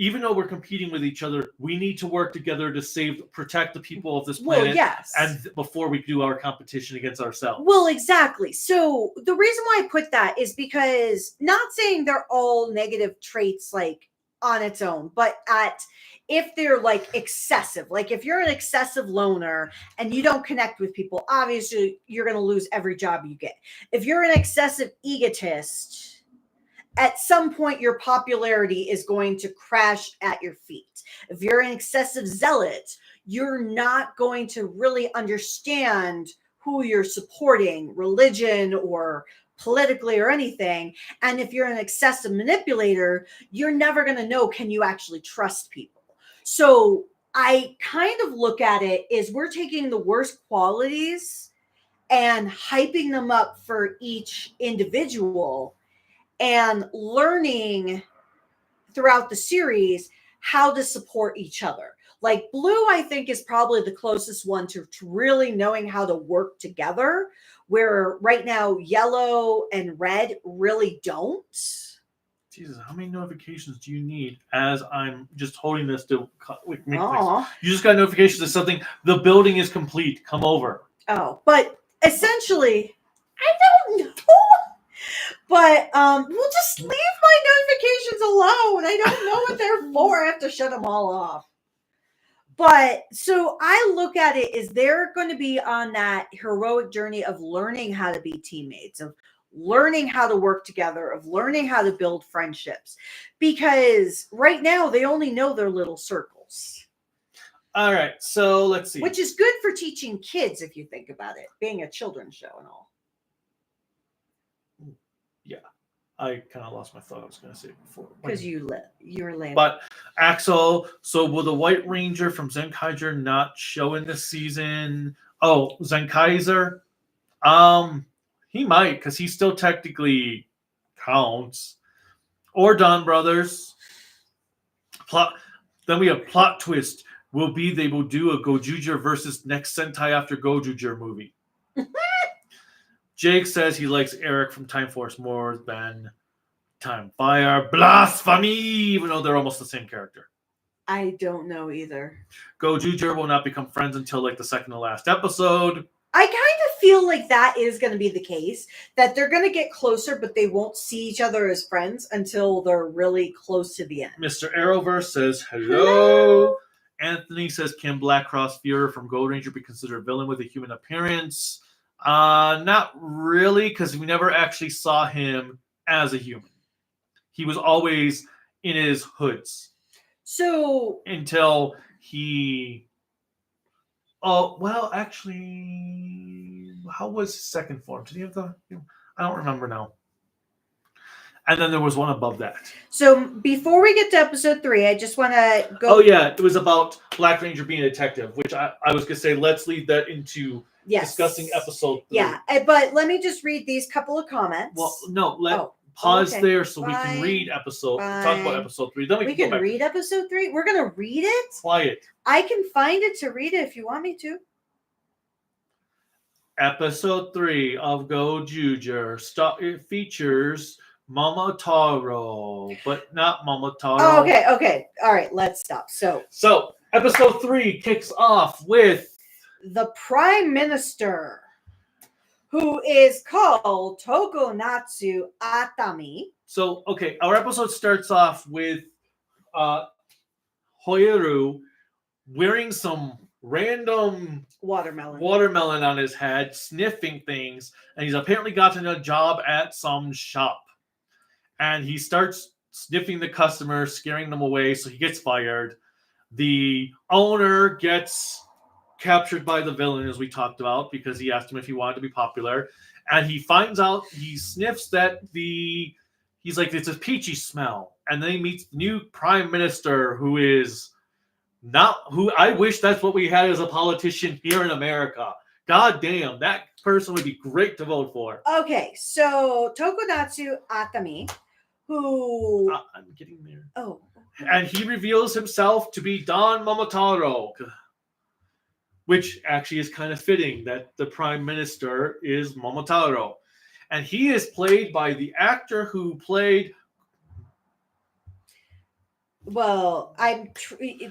even though we're competing with each other, we need to work together to protect the people of this planet. Well, yes. And before we do our competition against ourselves. Well, exactly. So the reason why I put that is because, not saying they're all negative traits like on its own, but if they're like excessive, like if you're an excessive loner and you don't connect with people, obviously you're going to lose every job you get. If you're an excessive egotist, at some point, your popularity is going to crash at your feet. If you're an excessive zealot, you're not going to really understand who you're supporting, religion or politically or anything. And if you're an excessive manipulator, you're never going to know, can you actually trust people? So I kind of look at it as we're taking the worst qualities and hyping them up for each individual, and learning throughout the series how to support each other. Like Blue, I think, is probably the closest one to really knowing how to work together, where right now Yellow and Red really don't. Jesus, how many notifications do you need as I'm just holding this to make clicks? Oh, You just got notifications that something, the building is complete. Come over. oh, but essentially, I don't know. But we'll just leave my notifications alone. I don't know what they're for. I have to shut them all off. But so I look at it as they're going to be on that heroic journey of learning how to be teammates, of learning how to work together, of learning how to build friendships. Because right now they only know their little circles. All right, so let's see. Which is good for teaching kids if you think about it, being a children's show and all. Yeah, I kind of lost my thought. I was going to say it before. Because you were lame. But Axel, so will the White Ranger from Zenkaiser not show in this season? Oh, Zenkaiser? He might, because he still technically counts. Or Don Brothers. Then we have plot twist. They will do a Gozyuger versus next Sentai after Gozyuger movie. Jake says he likes Eric from Time Force more than Time Fire. Blasphemy! Even though they're almost the same character. I don't know either. Gozyuger will not become friends until like the second to last episode. I kind of feel like that is going to be the case, that they're going to get closer, but they won't see each other as friends until they're really close to the end. Mr. Arrowverse says hello. Anthony says, can Black Cross Fuhrer from Gold Ranger be considered a villain with a human appearance? Not really, because we never actually saw him as a human. He was always in his hoods. So until he... Oh, well, actually, how was his second form? Did he have the... I don't remember now. And then there was one above that. So before we get to episode 3, I just want to go... Oh, yeah. It was about Black Ranger being a detective, which I was going to say, let's lead that into discussing episode 3. Yeah, but let me just read these couple of comments. Well, no, pause there so we can read talk about episode 3. Then we can read episode 3? We're going to read it? Quiet. I can find it to read it if you want me to. Episode 3 of Gozyuger. It features Momotaro, but not Momotaro. Oh, okay. All right, let's stop. So episode 3 kicks off with the Prime Minister, who is called Tokunatsu Atami. So, our episode starts off with Hoyoru wearing some random watermelon on his head, sniffing things, and he's apparently gotten a job at some shop. And he starts sniffing the customers, scaring them away, so he gets fired. The owner gets captured by the villain, as we talked about, because he asked him if he wanted to be popular. And he finds out, he sniffs that he's like, it's a peachy smell. And then he meets the new prime minister, who I wish that's what we had as a politician here in America. God damn, that person would be great to vote for. Okay, so Tokunatsu Atami, who... I'm getting there. Oh. And he reveals himself to be Don Momotaro, which actually is kind of fitting that the prime minister is Momotaro. And he is played by the actor who played... Well,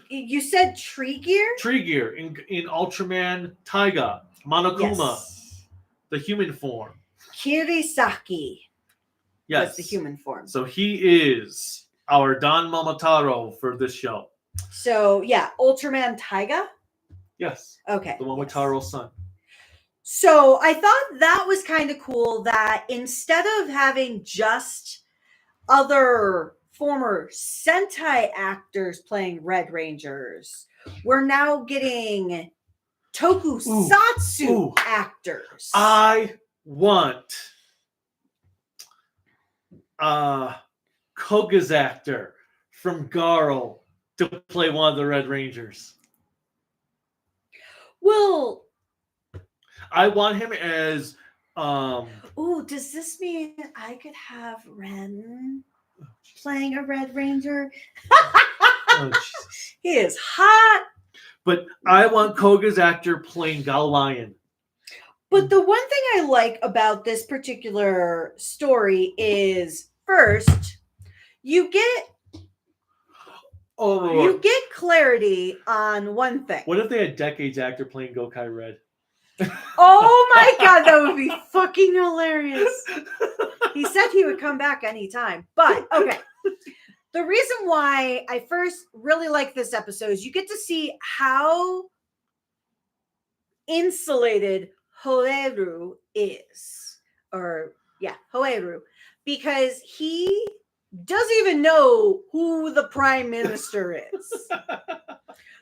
you said Tregear? Tregear in Ultraman Taiga. Monokuma, the human form. Kirisaki. Yes. Was the human form. So he is our Don Momotaro for this show. So, Ultraman Taiga? Yes. Okay. The one with Taro's son. So I thought that was kind of cool that instead of having just other former Sentai actors playing Red Rangers, we're now getting tokusatsu actors. I want Koga's actor from Garo to play one of the Red Rangers. Well, I want him as does this mean I could have Ren playing a Red Ranger? Oh, Jesus. He is hot But I want Koga's actor playing Gal Lion. But the one thing I like about this particular story is, first, you get clarity on one thing. What if they had Decade's actor playing Gokai Red? Oh my god, that would be fucking hilarious. He said he would come back anytime. But, okay. The reason why I first really like this episode is you get to see how insulated Hoeru is. Hoeru. Because he doesn't even know who the prime minister is.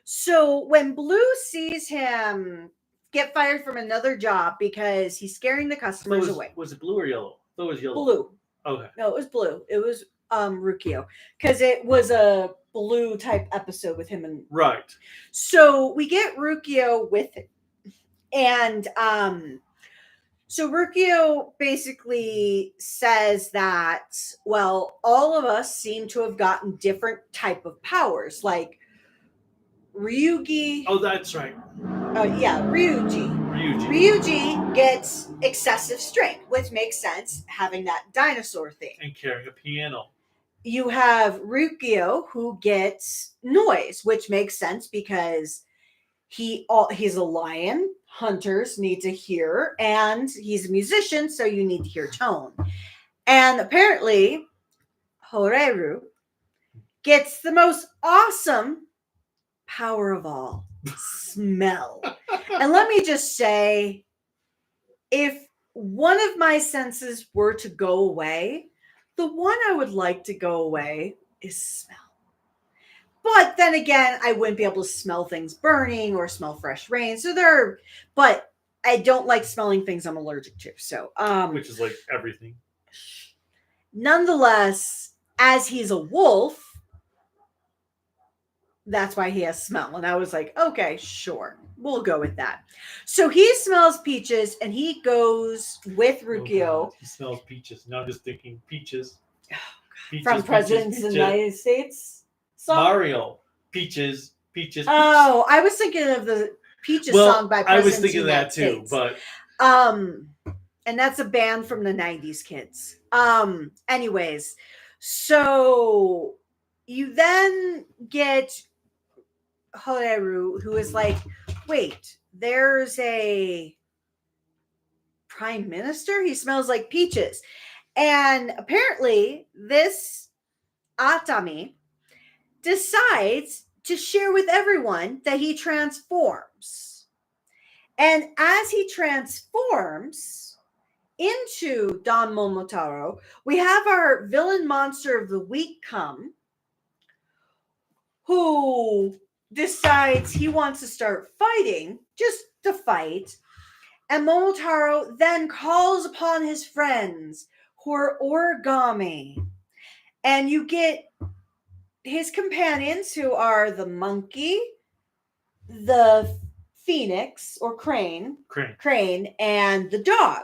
So when Blue sees him get fired from another job because he's scaring the customers away. Was it blue or yellow? I thought it was yellow. Blue. Okay. No, it was blue. It was Rukio. Because it was a blue type episode with him and right. So we get Rukio with it. And so Rukio basically says that, well, all of us seem to have gotten different type of powers, like Ryugi. Oh, that's right. Ryugi gets excessive strength, which makes sense, having that dinosaur thing. And carrying a piano. You have Rukio, who gets noise, which makes sense because he's a lion. Hunters need to hear, and he's a musician, so you need to hear tone. And apparently, Hoeru gets the most awesome power of all, smell. And let me just say, if one of my senses were to go away, the one I would like to go away is smell. But then again, I wouldn't be able to smell things burning or smell fresh rain. But I don't like smelling things I'm allergic to. So, which is like everything. Nonetheless, as he's a wolf, that's why he has smell. And I was like, okay, sure. We'll go with that. So he smells peaches and he goes with Rukio. Oh, he smells peaches. Now I'm just thinking peaches. From Presidents of the United States. Song? Mario. Peaches. Oh, I was thinking of the Peaches song by Presidents I was thinking of the that too, States. but and that's a band from the 90s, kids. Anyways, so you then get Hoeru, who is like, wait, there's a prime minister? He smells like peaches. And apparently this Atami decides to share with everyone that he transforms. And as he transforms into Don Momotaro, we have our villain monster of the week come, who decides he wants to start fighting, just to fight. And Momotaro then calls upon his friends, who are origami. And you get his companions, who are the monkey, the phoenix or crane, and the dog.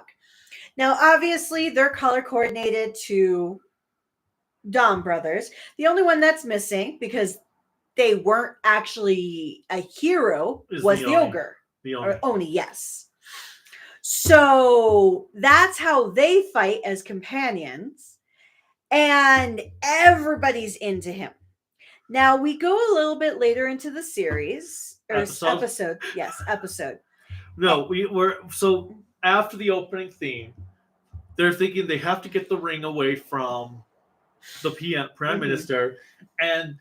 Now, obviously, they're color coordinated to Dom Brothers. The only one that's missing, because they weren't actually a hero, was the ogre. Or Oni, yes. So that's how they fight as companions. And everybody's into him. Now, we go a little bit later into the series. Episode. Yes, episode. No, so after the opening theme, they're thinking they have to get the ring away from the prime minister. And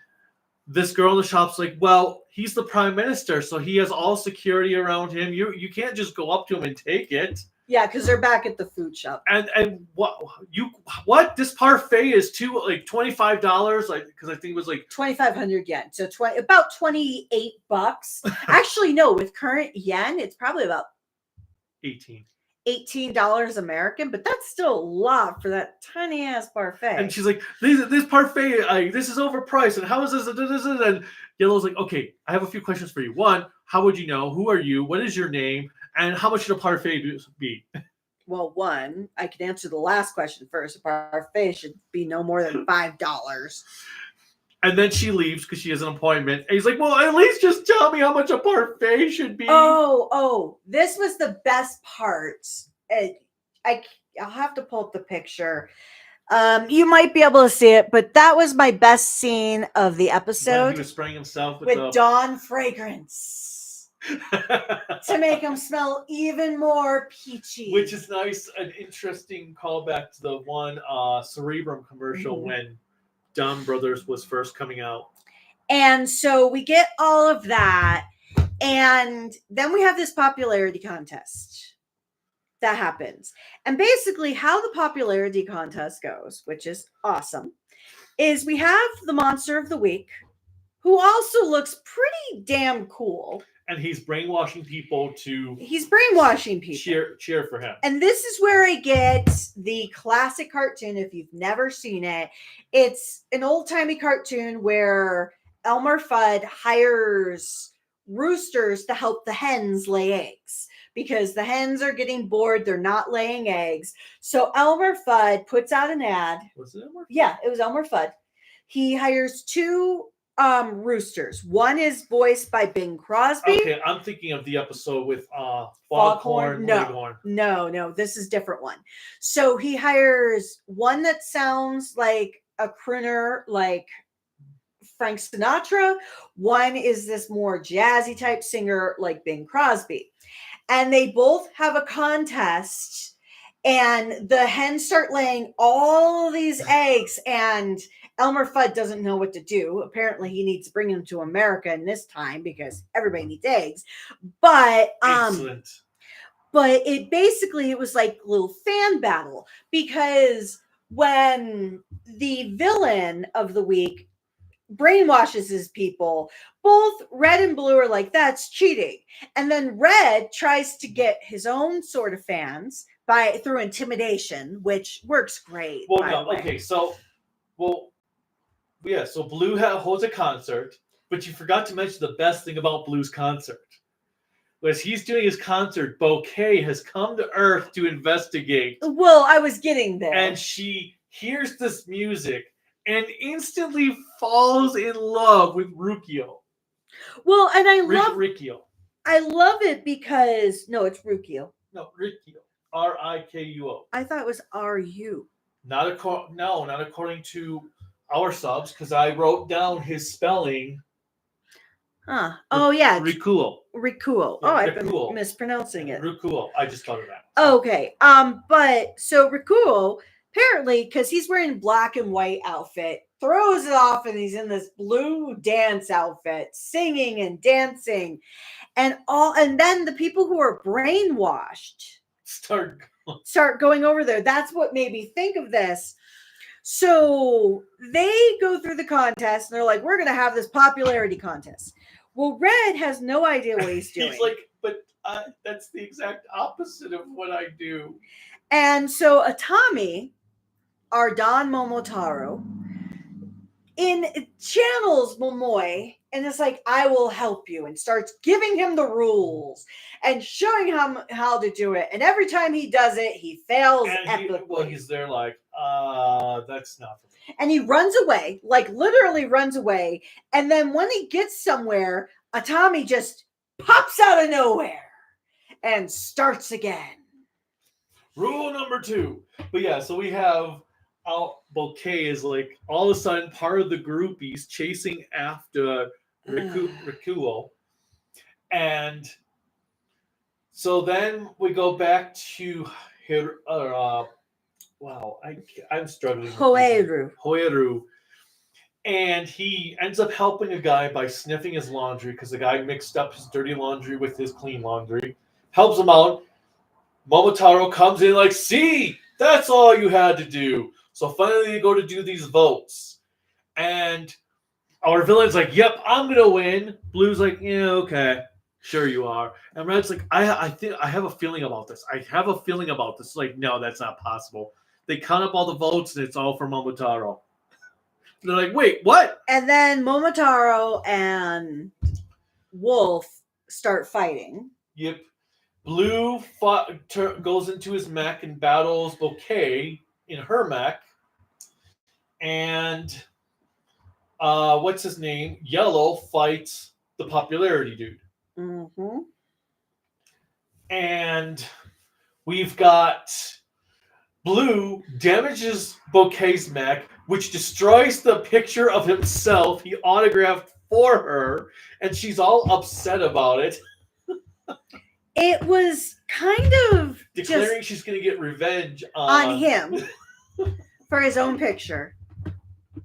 this girl in the shop's like, well, he's the prime minister, so he has all security around him. You can't just go up to him and take it. Yeah, because they're back at the food shop. And what this parfait is $25, because I think it was like 2,500 yen, so about $28. Actually, no, with current yen, it's probably about $18 American, but that's still a lot for that tiny ass parfait. And she's like, this parfait, this is overpriced, and how is this? And Yellow's like, okay, I have a few questions for you. One, how would you know? Who are you? What is your name? And how much should a parfait be? Well, one, I can answer the last question first. A parfait should be no more than $5. And then she leaves because she has an appointment. And he's like, well, at least just tell me how much a parfait should be. Oh, this was the best part. I'll have to pull up the picture. You might be able to see it, but that was my best scene of the episode. When he was spraying himself with Dawn fragrance to make him smell even more peachy. Which is nice, an interesting callback to the one Cerebrum commercial when Dumb Brothers was first coming out. And so we get all of that, and then we have this popularity contest that happens. And basically how the popularity contest goes, which is awesome, is we have the monster of the week, who also looks pretty damn cool. And he's brainwashing people to... He's brainwashing people. Cheer for him. And this is where I get the classic cartoon, if you've never seen it. It's an old-timey cartoon where Elmer Fudd hires roosters to help the hens lay eggs. Because the hens are getting bored. They're not laying eggs. So Elmer Fudd puts out an ad. Was it Elmer Fudd? Yeah, it was Elmer Fudd. He hires two roosters. One is voiced by Bing Crosby. Okay, I'm thinking of the episode with Foghorn. No, this is a different one. So he hires one that sounds like a crooner, like Frank Sinatra. One is this more jazzy type singer, like Bing Crosby. And they both have a contest, and the hens start laying all these eggs, and Elmer Fudd doesn't know what to do. Apparently, he needs to bring them to America in this time because everybody needs eggs. But excellent. But it was like a little fan battle, because when the villain of the week brainwashes his people, both Red and Blue are like, that's cheating. And then Red tries to get his own sort of fans through intimidation, which works great. So Blue holds a concert, but you forgot to mention the best thing about Blue's concert. As he's doing his concert, Bouquet has come to Earth to investigate. Well, I was getting there. And she hears this music and instantly falls in love with Rukio. Well, and I love it because it's Rukio. No, Rikyo. Rikuo. I thought it was RU. Not according to our subs, because I wrote down his spelling. Huh. Oh yeah. Rikuo. I've been mispronouncing it. Rikuo. I just thought of that. Okay. But so Rikuo, apparently, because he's wearing black and white outfit, throws it off, and he's in this blue dance outfit, singing and dancing, and then the people who are brainwashed start going over there. That's what made me think of this. So they go through the contest, and they're like, we're going to have this popularity contest. Well, Red has no idea what he's doing. He's like, but that's the exact opposite of what I do. And so Atami, our Don Momotaro, channels Momoi, and it's like, I will help you, and starts giving him the rules and showing him how to do it. And every time he does it, he fails epically. He's there like, that's not for me. And he runs away, like literally runs away. And then when he gets somewhere, Atami just pops out of nowhere and starts again. Rule number 2. But yeah, so we have Bouquet is like all of a sudden part of the groupies chasing after Rikuo. And so then we go back to I'm struggling. Hoeru. And he ends up helping a guy by sniffing his laundry because the guy mixed up his dirty laundry with his clean laundry. Helps him out. Momotaro comes in like, see, that's all you had to do. So finally they go to do these votes. And our villain's like, yep, I'm going to win. Blue's like, yeah, okay. Sure you are. And Red's like, I think I have a feeling about this. Like, no, that's not possible. They count up all the votes and it's all for Momotaro. They're like, wait, what? And then Momotaro and Wolf start fighting. Yep. Blue goes into his mech and battles Bouquet in her mech. And what's his name? Yellow fights the popularity dude. Mm-hmm. And we've got Blue damages Bouquet's mech, which destroys the picture of himself he autographed for her, and she's all upset about it. It was kind of declaring she's going to get revenge on him for his own picture,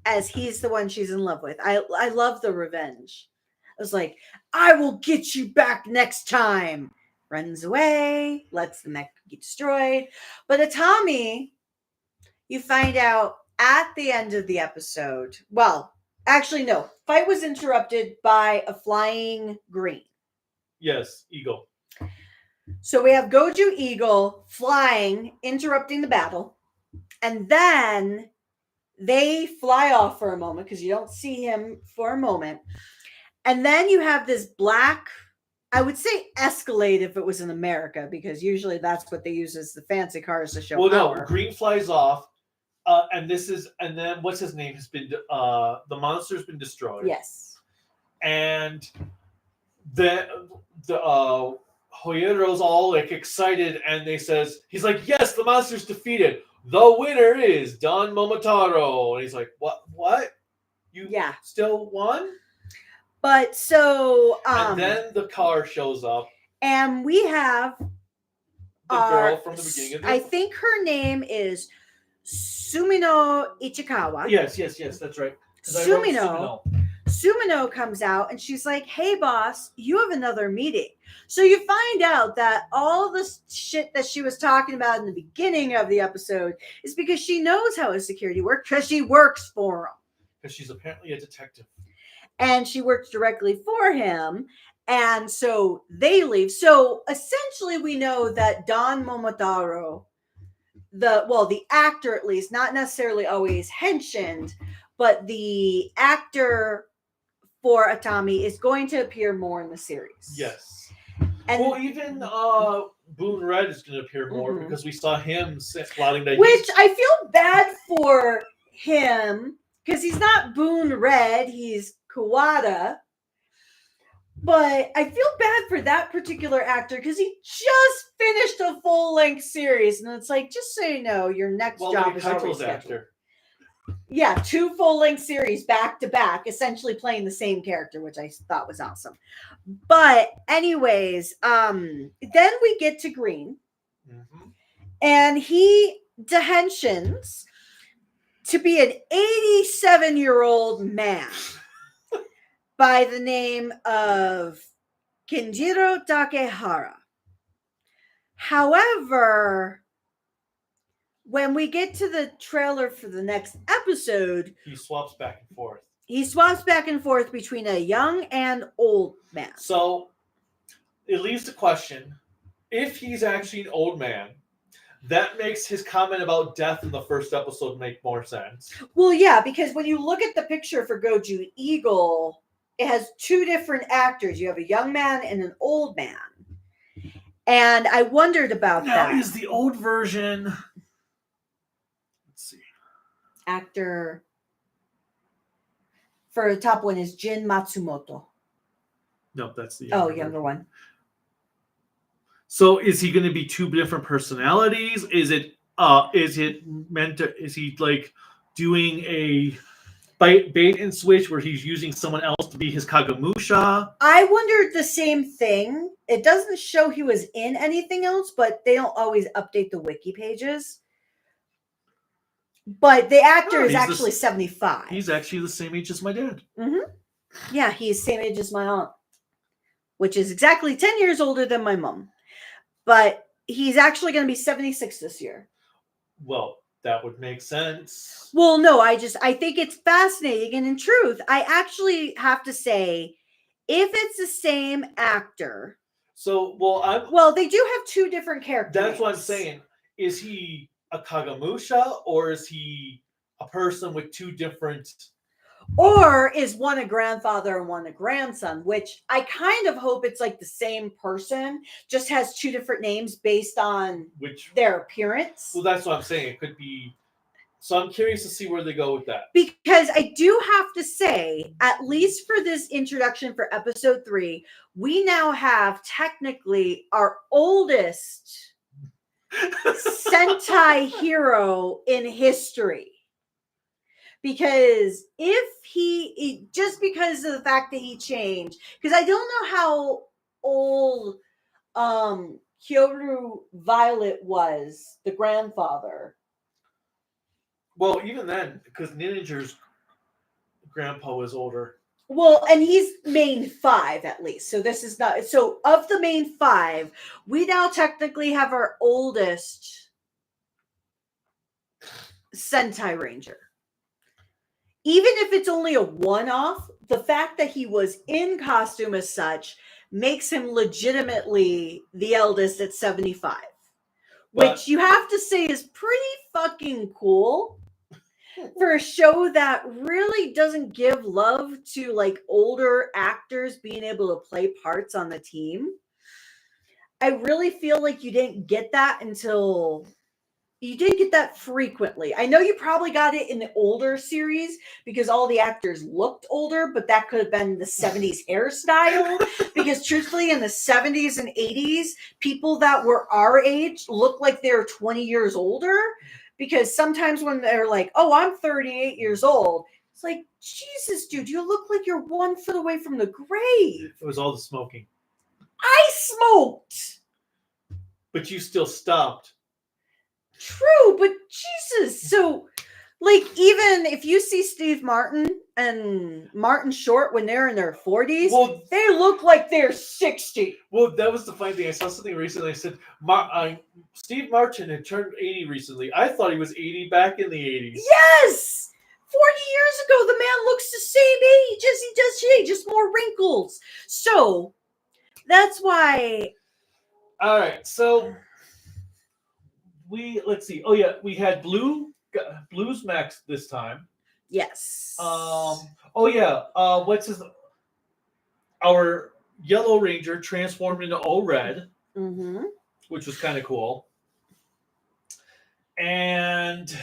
as he's the one she's in love with. I love the revenge. I was like, I will get you back next time. Runs away, lets the mech get destroyed. But Atami, you find out at the end of the episode. Well, actually, no. Fight was interrupted by a flying green. Yes, eagle. So we have Goju Eagle flying, interrupting the battle. And then they fly off for a moment because you don't see him for a moment. And then you have this black, I would say Escalade if it was in America, because usually that's what they use as the fancy cars to show power. No, green flies off. And then what's his name has been, the monster's been destroyed. Yes. And the Hoyero's all like excited, and he's like, yes, the monster's defeated. The winner is Don Momotaro. And he's like, what? You still won? But so and then the car shows up. And we have the girl from the beginning of the I think her name is Sumino Ichikawa. Yes, that's right. Sumino comes out and she's like, hey boss, you have another meeting. So you find out that all the shit that she was talking about in the beginning of the episode is because she knows how his security works, because she works for him. Because she's apparently a detective. And she works directly for him. And so they leave. So essentially we know that Don Momotaro, the actor at least, not necessarily always henshined, but the actor for Atami is going to appear more in the series. Yes. And even Boone Red is going to appear more because we saw him plotting that. Which I feel bad for him because he's not Boone Red, he's Kawada. But I feel bad for that particular actor because he just finished a full-length series. And it's like, just so you know, your next job is already scheduled. Yeah, 2 full-length series back to back, essentially playing the same character, which I thought was awesome. But anyways, then we get to Green. Mm-hmm. And he dehensions to be an 87-year-old man by the name of Kenjiro Takehara. However, when we get to the trailer for the next episode, he swaps back and forth. He swaps back and forth between a young and old man. So it leaves the question, if he's actually an old man, that makes his comment about death in the first episode make more sense. Well, yeah, because when you look at the picture for Goju Eagle, it has 2 different actors. You have a young man and an old man. And I wondered about that. Now, is the old version... Let's see. Actor for the top one is Jin Matsumoto. No, that's the younger one. So is he going to be 2 different personalities? Is he like doing a bait and switch where he's using someone else to be his Kagamusha? I wondered the same thing. It doesn't show he was in anything else, but they don't always update the wiki pages. But the actor is actually 75. He's actually the same age as my dad. Mm-hmm. Yeah, he's the same age as my aunt, which is exactly 10 years older than my mom. But he's actually going to be 76 this year. Well, that would make sense. Well, no, I think it's fascinating. And in truth, I actually have to say, if it's the same actor. So, they do have 2 different characters. That's what I'm saying. Is he a Kagamusha, or is he a person with 2 different... Or is one a grandfather and one a grandson, which I kind of hope it's like the same person, just has 2 different names based on their appearance. Well, that's what I'm saying. It could be So I'm curious to see where they go with that. Because I do have to say, at least for this introduction for episode 3, we now have technically our oldest Sentai hero in history. Because if just because of the fact that he changed, because I don't know how old Kyoru Violet was, the grandfather. Well, even then, because Ninja's grandpa was older. Well, and he's main 5 at least. So this is not. So of the main 5, we now technically have our oldest Sentai Ranger. Even if it's only a one-off, the fact that he was in costume as such makes him legitimately the eldest at 75. Which you have to say is pretty fucking cool. For a show that really doesn't give love to like older actors being able to play parts on the team. I really feel like you didn't get that frequently. I know you probably got it in the older series because all the actors looked older, but that could have been the 70s hairstyle. Because truthfully, in the 70s and 80s, people that were our age looked like they were 20 years older. Because sometimes when they're like, oh, I'm 38 years old, it's like, Jesus, dude, you look like you're 1 foot away from the grave. It was all the smoking. I smoked. But you still stopped. True, but Jesus. So, like, even if you see Steve Martin and Martin Short when they're in their 40s, well, they look like they're 60. Well, that was the funny thing. I saw something recently. I said, Steve Martin had turned 80 recently. I thought he was 80 back in the 80s. Yes! 40 years ago, the man looks the same age as he does today, just more wrinkles. So, that's why... All right, so... let's see. Oh, yeah, we had Blues Max this time. Yes. What's his... Our Yellow Ranger transformed into All Red, which was kind of cool. And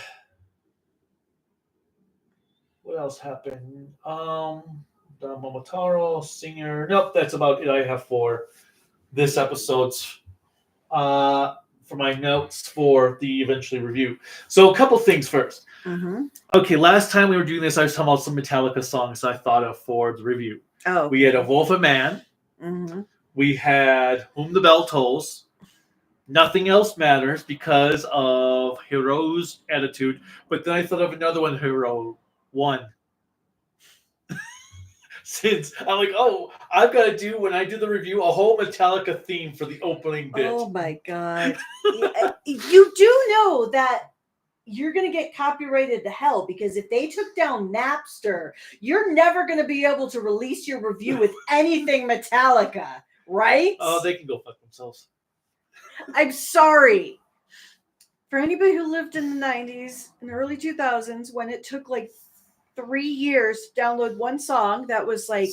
what else happened? The Momotaro, Singer. Nope, that's about it I have for this episode's for my notes for the eventually review. So a couple things first. Okay, last time we were doing this, I was talking about some Metallica songs I thought of for the review. Oh, okay. We had A Wolf of Man. We had Whom the Bell Tolls. Nothing Else Matters because of Hiro's attitude. But then I thought of another one, Hiro 1. Since I'm like, I've got to do, when I do the review, a whole Metallica theme for the opening bit. Oh my God. You do know that you're going to get copyrighted to hell because if they took down Napster, you're never going to be able to release your review with anything Metallica, right? Oh, they can go fuck themselves. I'm sorry. For anybody who lived in the 90s and early 2000s when it took like 3 years to download one song that was like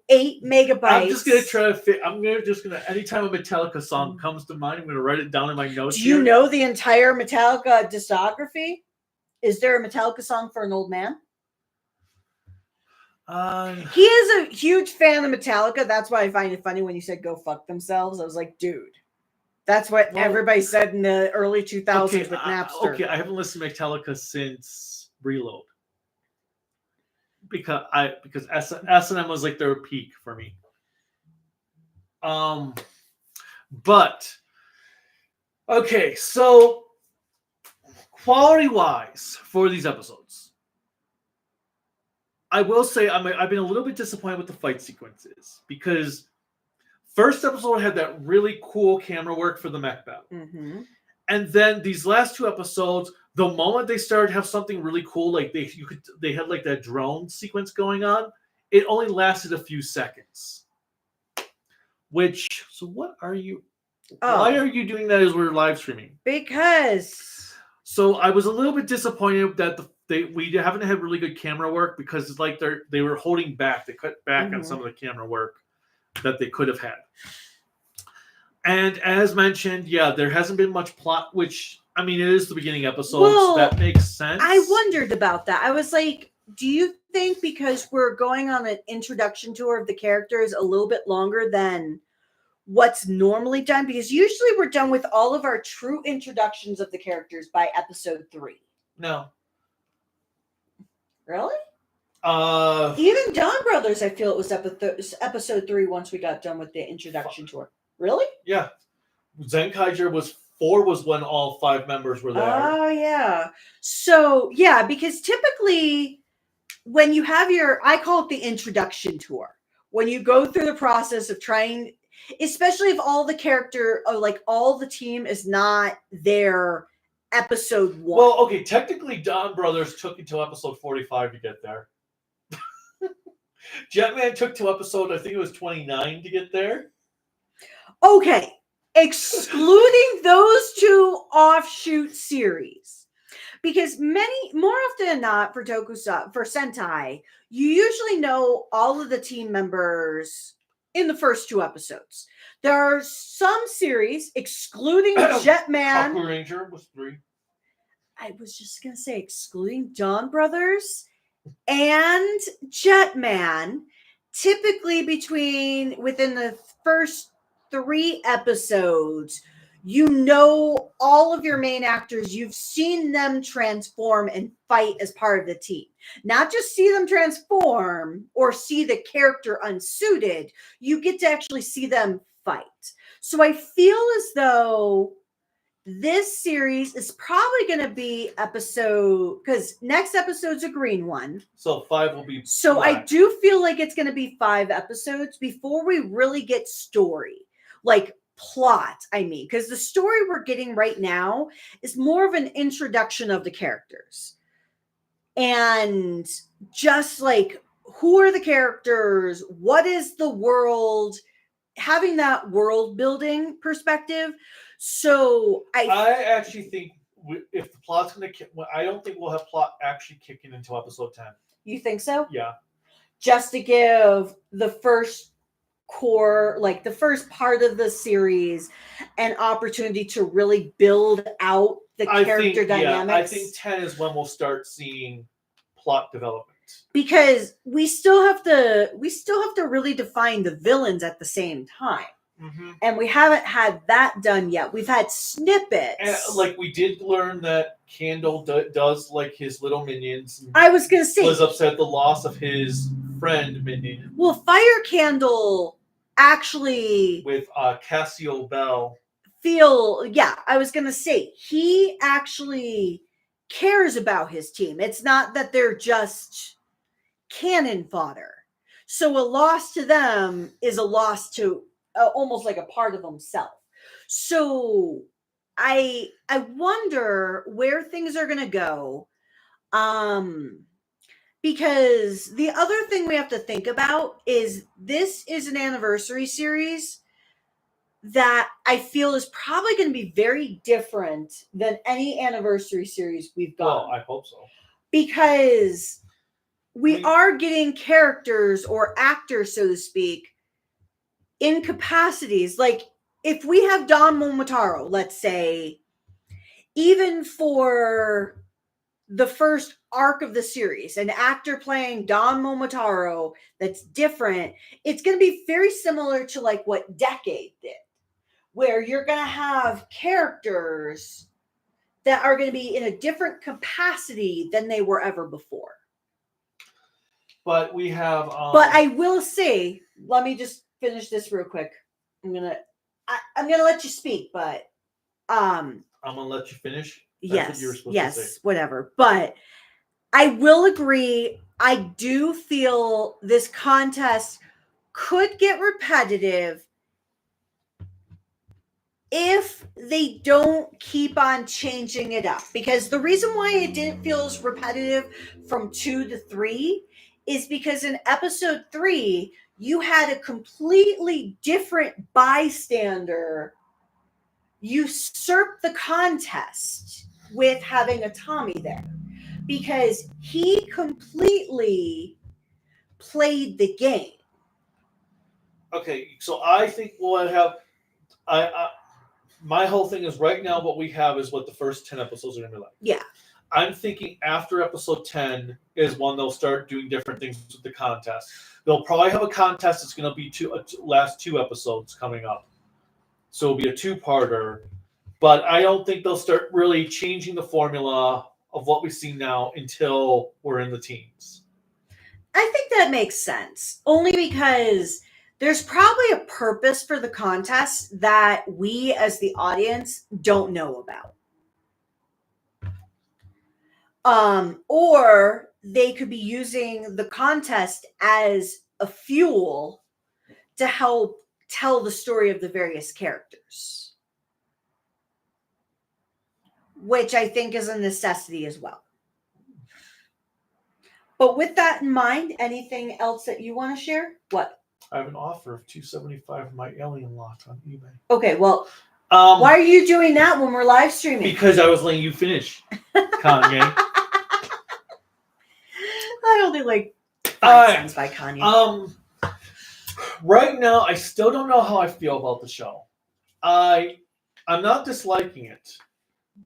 8 megabytes. I'm just going to try to fit. Anytime a Metallica song comes to mind, I'm going to write it down in my notes. Do you know the entire Metallica discography? Is there a Metallica song for an old man? He is a huge fan of Metallica. That's why I find it funny when you said go fuck themselves. I was like, dude. That's what everybody said in the early 2000s with Napster. Okay, I haven't listened to Metallica since Reload. Because S&M was like their peak for me. But okay, so quality-wise for these episodes, I will say I've been a little bit disappointed with the fight sequences because first episode had that really cool camera work for the mech battle. And then these last 2 episodes, the moment they started to have something really cool, like they had like that drone sequence going on, it only lasted a few seconds. What are you? Why are you doing that as we're live streaming? Because. So I was a little bit disappointed that we haven't had really good camera work because it's like they were holding back. They cut back on some of the camera work that they could have had. And as mentioned, there hasn't been much plot, which I mean, it is the beginning episode, Well, so that makes sense. I wondered about that. I was like, do you think because we're going on an introduction tour of the characters a little bit longer than what's normally done? Because usually we're done with all of our true introductions of the characters by episode 3. No. Really? Uh, Even Dawn Brothers, I feel it was episode 3 once we got done with the introduction tour. Really? Yeah. Zenkaiger was 4 was when all 5 members were there. Oh, yeah. So, yeah, because typically when you have I call it the introduction tour, when you go through the process of trying, especially if all the team is not there episode 1. Well, okay, technically Dawn Brothers took until episode 45 to get there. Jetman took to episode, I think it was 29 to get there. Okay, excluding those 2 offshoot series. Because more often than not for for Sentai, you usually know all of the team members in the first 2 episodes. There are some series, excluding Jetman. Toku Ranger was 3. I was just going to say, excluding Dawn Brothers and Jetman, typically within the first 3 episodes, you know all of your main actors. You've seen them transform and fight as part of the team. Not just see them transform or see the character unsuited. You get to actually see them fight. So I feel as though this series is probably going to be because next episode's a green one. So 5 will be So black. I do feel like it's going to be 5 episodes before we really get story. Like plot, I mean. Because the story we're getting right now is more of an introduction of the characters. And just like, who are the characters? What is the world? Having that world building perspective. So I actually think if the plot's going to, I don't think we'll have plot actually kicking until episode 10. You think so? Yeah. Just to give the first core, like the first part of the series, an opportunity to really build out the character dynamics. Yeah, I think 10 is when we'll start seeing plot development. Because we still have to really define the villains at the same time. Mm-hmm. And we haven't had that done yet. We've had snippets. And, like, we did learn that Candle does like his little minions. I was going to say. Was upset at the loss of his friend minion. Well, Fire Candle actually. With Cassio Bell. I was going to say, he actually cares about his team. It's not that they're just cannon fodder. So a loss to them is a loss to almost like a part of himself. So I wonder where things are going to go. Because the other thing we have to think about is this is an anniversary series that I feel is probably going to be very different than any anniversary series we've got. Well, I hope so. Because we are getting characters or actors, so to speak, in capacities. Like, if we have Don Momotaro, let's say, even for the first arc of the series, an actor playing Don Momotaro that's different, it's going to be very similar to like what Decade did, where you're going to have characters that are going to be in a different capacity than they were ever before. But we have... But I will say, let me just finish this real quick. I'm gonna let you speak, but I'm gonna let you finish. That's what you were supposed to say. Whatever. But I will agree. I do feel this contest could get repetitive if they don't keep on changing it up. Because the reason why it didn't feel as repetitive from 2 to 3 is because in episode 3, you had a completely different bystander usurp the contest with having a Tommy there. Because he completely played the game. Okay, so I think we'll have... my whole thing is right now what we have is what the first 10 episodes are going to be like. Yeah. I'm thinking after episode 10 is when they'll start doing different things with the contest. They'll probably have a contest that's going to be last 2 episodes coming up. So it'll be a 2-parter. But I don't think they'll start really changing the formula of what we see now until we're in the teens. I think that makes sense. Only because there's probably a purpose for the contest that we as the audience don't know about. Or they could be using the contest as a fuel to help tell the story of the various characters, which I think is a necessity as well. But with that in mind, anything else that you want to share? What? I have an offer of $275 for my alien lot on eBay. Okay, well, why are you doing that when we're live streaming? Because I was letting you finish, Kanye. I only like 5 cents by Kanye. Right now, I still don't know how I feel about the show. I'm not disliking it.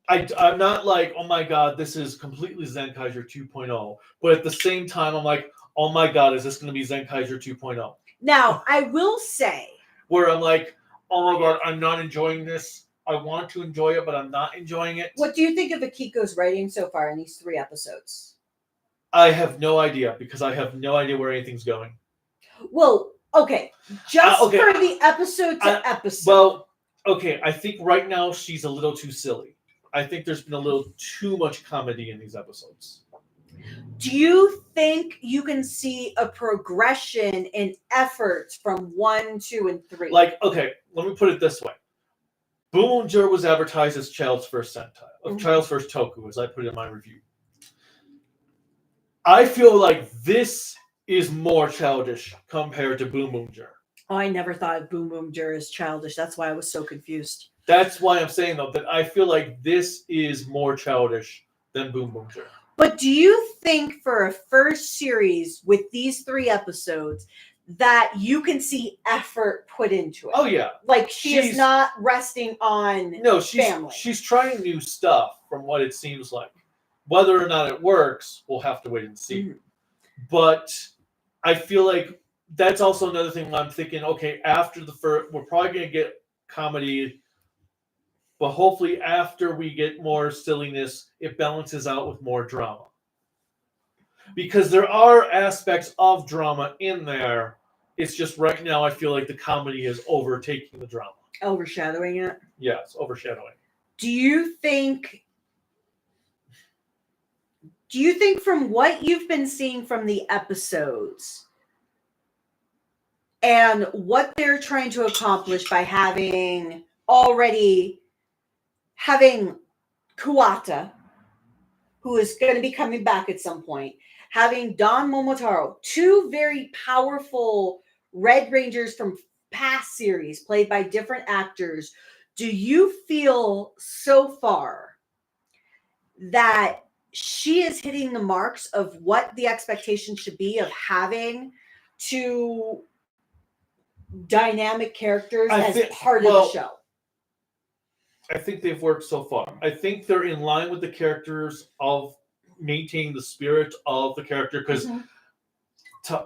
I'm not like, oh my god, this is completely Zenkaiser 2.0. But at the same time, I'm like, oh my god, is this going to be Zenkaiser 2.0? Now, I will say, where I'm like, oh my god, I'm not enjoying this. I want to enjoy it, but I'm not enjoying it. What do you think of Akiko's writing so far in these 3 episodes? I have no idea, because I have no idea where anything's going. Well, okay. Just for the episode to episode. Well, okay, I think right now she's a little too silly. I think there's been a little too much comedy in these episodes. Do you think you can see a progression in efforts from 1, 2, and 3? Like, okay, let me put it this way. Gozyuger was advertised as Child's First Sentai, Child's First Toku, as I put it in my review. I feel like this is more childish compared to Gozyuger. Oh, I never thought of Gozyuger as childish. That's why I was so confused. That's why I'm saying, though, that I feel like this is more childish than Gozyuger. But do you think for a first series with these 3 episodes that you can see effort put into it? Oh, yeah. Like she is not resting on family. She's trying new stuff from what it seems like. Whether or not it works, we'll have to wait and see. Mm-hmm. But I feel like that's also another thing I'm thinking, okay, after the first, we're probably going to get comedy, but hopefully after we get more silliness, it balances out with more drama. Because there are aspects of drama in there. It's just right now I feel like the comedy is overtaking the drama. Overshadowing it? Yes, overshadowing. Do you think from what you've been seeing from the episodes and what they're trying to accomplish by having Kuwata, who is going to be coming back at some point, having Don Momotaro, 2 very powerful Red Rangers from past series played by different actors, do you feel so far that she is hitting the marks of what the expectation should be of having 2 dynamic characters part of the show? I think they've worked so far. I think they're in line with the characters of maintaining the spirit of the character, because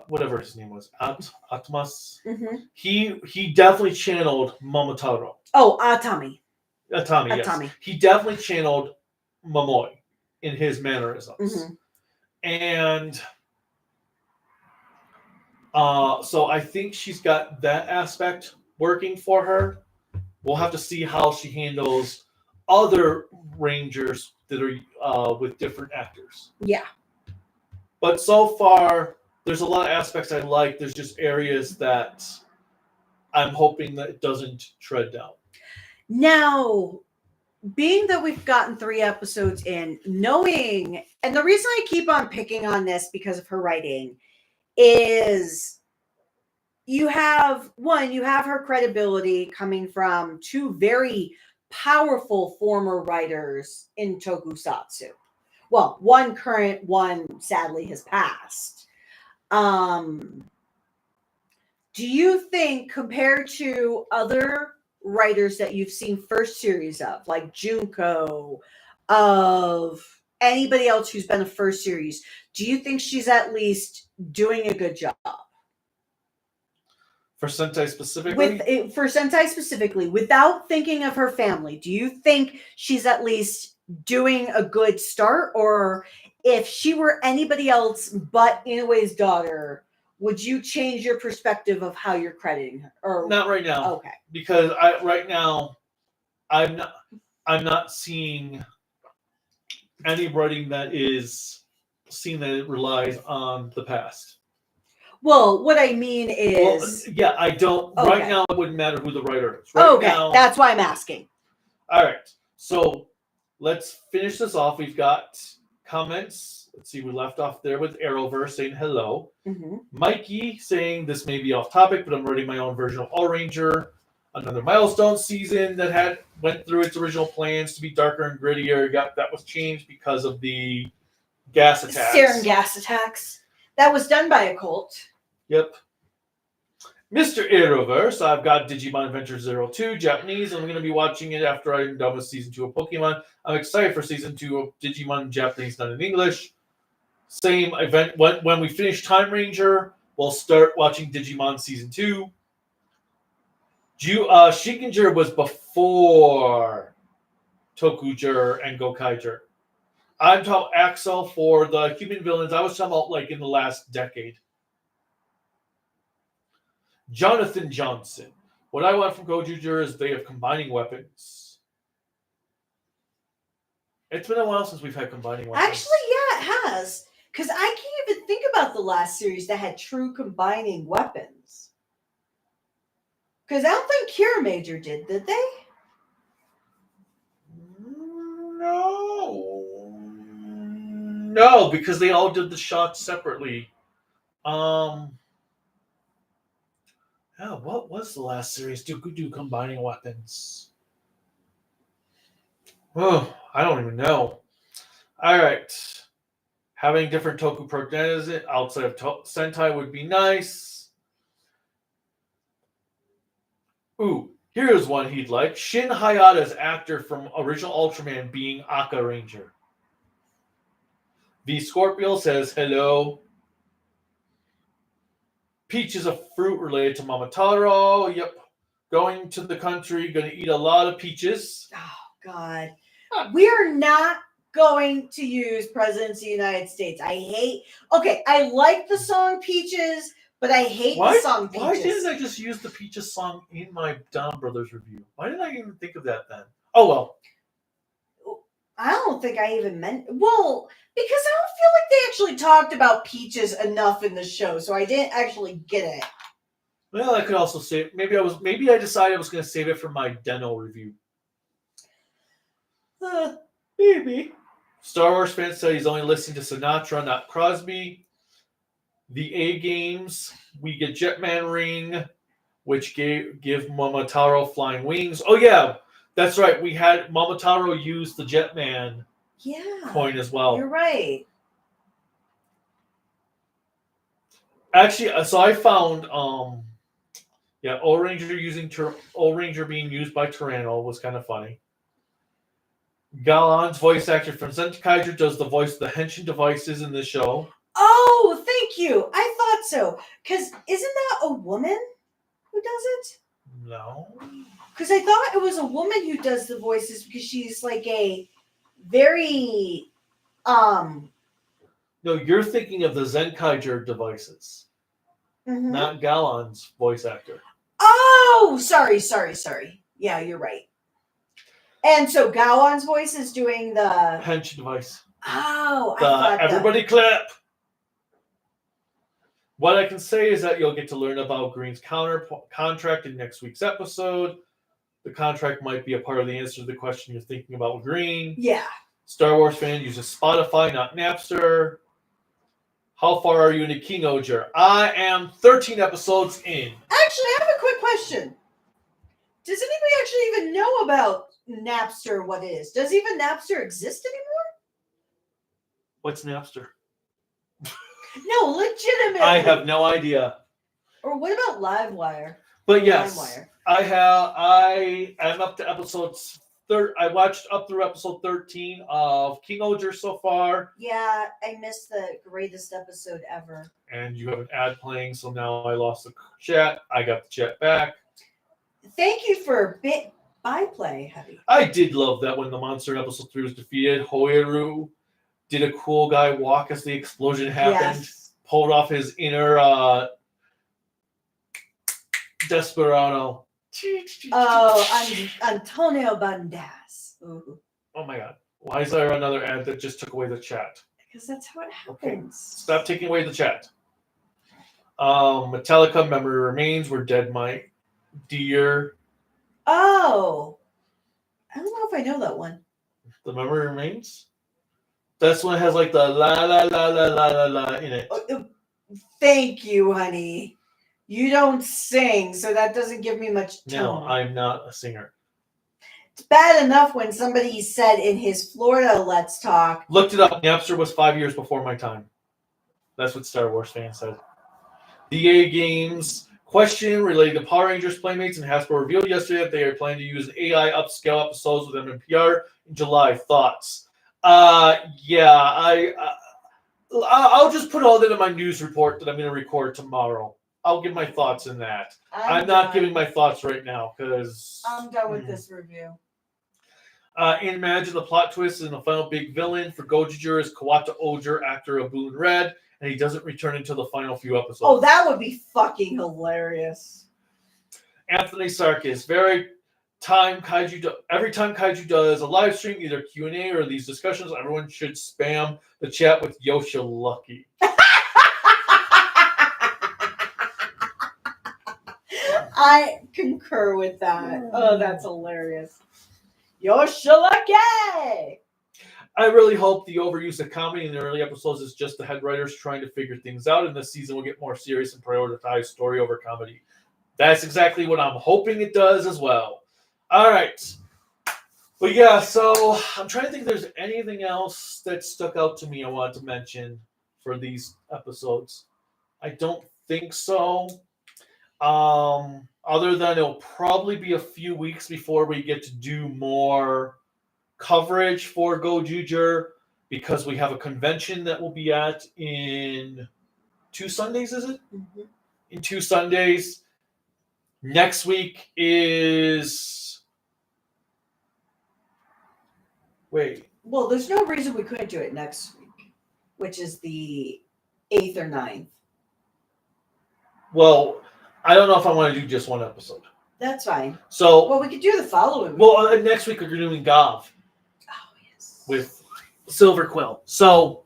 whatever his name was, Atmas, he definitely channeled Momotaro. Oh, Atami, yes. He definitely channeled Momoi in his mannerisms. And so I think she's got that aspect working for her. We'll have to see how she handles other Rangers that are with different actors. Yeah. But so far, there's a lot of aspects I like. There's just areas that I'm hoping that it doesn't tread down. Now, being that we've gotten 3 episodes in, knowing, and the reason I keep on picking on this because of her writing is you have her credibility coming from 2 very powerful former writers in tokusatsu. Well, one current, one sadly has passed. Do you think compared to other writers that you've seen first series of, like Junko, of anybody else who's been a first series, do you think she's at least doing a good job? For Sentai specifically? For Sentai specifically, without thinking of her family, do you think she's at least doing a good start? Or if she were anybody else but Inoue's daughter, would you change your perspective of how you're crediting her? Or not right now. Okay. Because right now I'm not seeing any writing that is seen that it relies on the past. Well, what I mean is... Well, yeah, I don't... Okay. Right now, it wouldn't matter who the writer is. Okay, now, that's why I'm asking. All right, so let's finish this off. We've got comments. Let's see, we left off there with Arrowverse saying hello. Mm-hmm. Mikey saying this may be off topic, but I'm writing my own version of All Ranger. Another milestone season that went through its original plans to be darker and grittier. That was changed because of the gas attacks. Sarin gas attacks. That was done by a cult. Yep. Mr. Arrowverse, I've got Digimon Adventure 02, Japanese, and I'm going to be watching it after I'm done with Season 2 of Pokemon. I'm excited for Season 2 of Digimon Japanese, done in English. Same event. When we finish Time Ranger, we'll start watching Digimon Season 2. Shikinger was before Tokuger and Gokaiger. I'm talking Axel for the human villains. I was talking about like in the last decade. Jonathan Johnson. What I want from Gozyuger is they have combining weapons. It's been a while since we've had combining weapons. Actually, yeah, it has. Because I can't even think about the last series that had true combining weapons. Because I don't think Kira Major did they? No, because they all did the shots separately. Yeah, what was the last series do combining weapons? Oh, I don't even know. All right. Having different Toku protagonists outside of Sentai would be nice. Ooh, here's one he'd like. Shin Hayata's actor from original Ultraman being Aka Ranger. V Scorpio says hello. Peach is a fruit related to Momotaro. Yep. Going to the country, going to eat a lot of peaches. Oh, God. We are not going to use Presidents of the United States. I like the song Peaches, but I hate the song Peaches. Why didn't I just use the Peaches song in my Don Brothers review? Why didn't I even think of that then? Oh, well. I don't think I even meant... Well, because I don't feel like they actually talked about Peaches enough in the show, so I didn't actually get it. Well, I could also say... Maybe I decided I was going to save it for my Deno review. Maybe. Star Wars fans say he's only listening to Sinatra, not Crosby. The A games, we get Jetman Ring, which give Momotaro flying wings. Oh, yeah. That's right. We had Momotaro use the Jetman coin as well. You're right. Actually, so I found, O-Ranger being used by Tyranno was kind of funny. Galan's voice actor from Sentai does the voice of the Henshin devices in the show. Oh, thank you. I thought so. Because isn't that a woman who does it? No. Because I thought it was a woman who does the voices because she's like a very... No, you're thinking of the Zenkaiger devices. Mm-hmm. Not Galan's voice actor. Oh, sorry. Yeah, you're right. And so Gawan's voice is doing the... Henshin device. Oh, everybody clap! What I can say is that you'll get to learn about Green's contract in next week's episode. The contract might be a part of the answer to the question you're thinking about with Green. Yeah. Star Wars fan uses Spotify, not Napster. How far are you into King Oger? I am 13 episodes in. Actually, I have a quick question. Does anybody actually even know about Napster? What is? Does even Napster exist anymore? What's Napster? No, legitimately. I have no idea. Or what about Livewire? But yes, LimeWire. I am up to episodes. I watched up through episode 13 of King Oger so far. Yeah, I missed the greatest episode ever. And you have an ad playing, so now I lost the chat. I got the chat back. Thank you for byplay, Heavy. I did love that when the monster in episode 3 was defeated. Hoyoru did a cool guy walk as the explosion happened. Yes. Pulled off his inner desperado. Oh, Antonio Banderas. Ooh. Oh my god. Why is there another ad that just took away the chat? Because that's how it Okay. happens. Stop taking away the chat. Metallica, Memory Remains, We're Dead, My Dear. Oh. I don't know if I know that one. The Memory Remains? That's when it has like the la la la la la la la in it. Thank you, honey. You don't sing, so that doesn't give me much tone. No, I'm not a singer. It's bad enough when somebody said in his Florida Let's Talk. Looked it up. Napster was 5 years before my time. That's what Star Wars fans said. EA Games question related to Power Rangers Playmates, and Hasbro revealed yesterday that they are planning to use AI upscale episodes with MMPR in July. Thoughts? Yeah, I'll just put all that in my news report that I'm going to record tomorrow. I'll give my thoughts in that. I'm not giving my thoughts right now because I'm done with this review. Imagine the plot twist and the final big villain for Gozyuger is Kawata Oger, actor of Blue and Red, and he doesn't return until the final few episodes. Oh, that would be fucking hilarious. Anthony Sarkis, every time Kaiju does a live stream, either Q&A or these discussions, everyone should spam the chat with Yosha Lucky. I concur with that. Oh, that's hilarious. Yoshalake! I really hope the overuse of comedy in the early episodes is just the head writers trying to figure things out, and this season will get more serious and prioritize story over comedy. That's exactly what I'm hoping it does as well. All right. But yeah, so I'm trying to think if there's anything else that stuck out to me I want to mention for these episodes. I don't think so. Other than it'll probably be a few weeks before we get to do more coverage for Gozyuger because we have a convention that we'll be at in 2 Sundays, is it? Mm-hmm. In 2 Sundays. Next week is... Wait. Well, there's no reason we couldn't do it next week, which is the 8th or 9th. Well, I don't know if I want to do just one episode. That's fine. So, well, we could do the following week. Well, next week we're doing Gav. Oh, yes. With Silver Quill. So,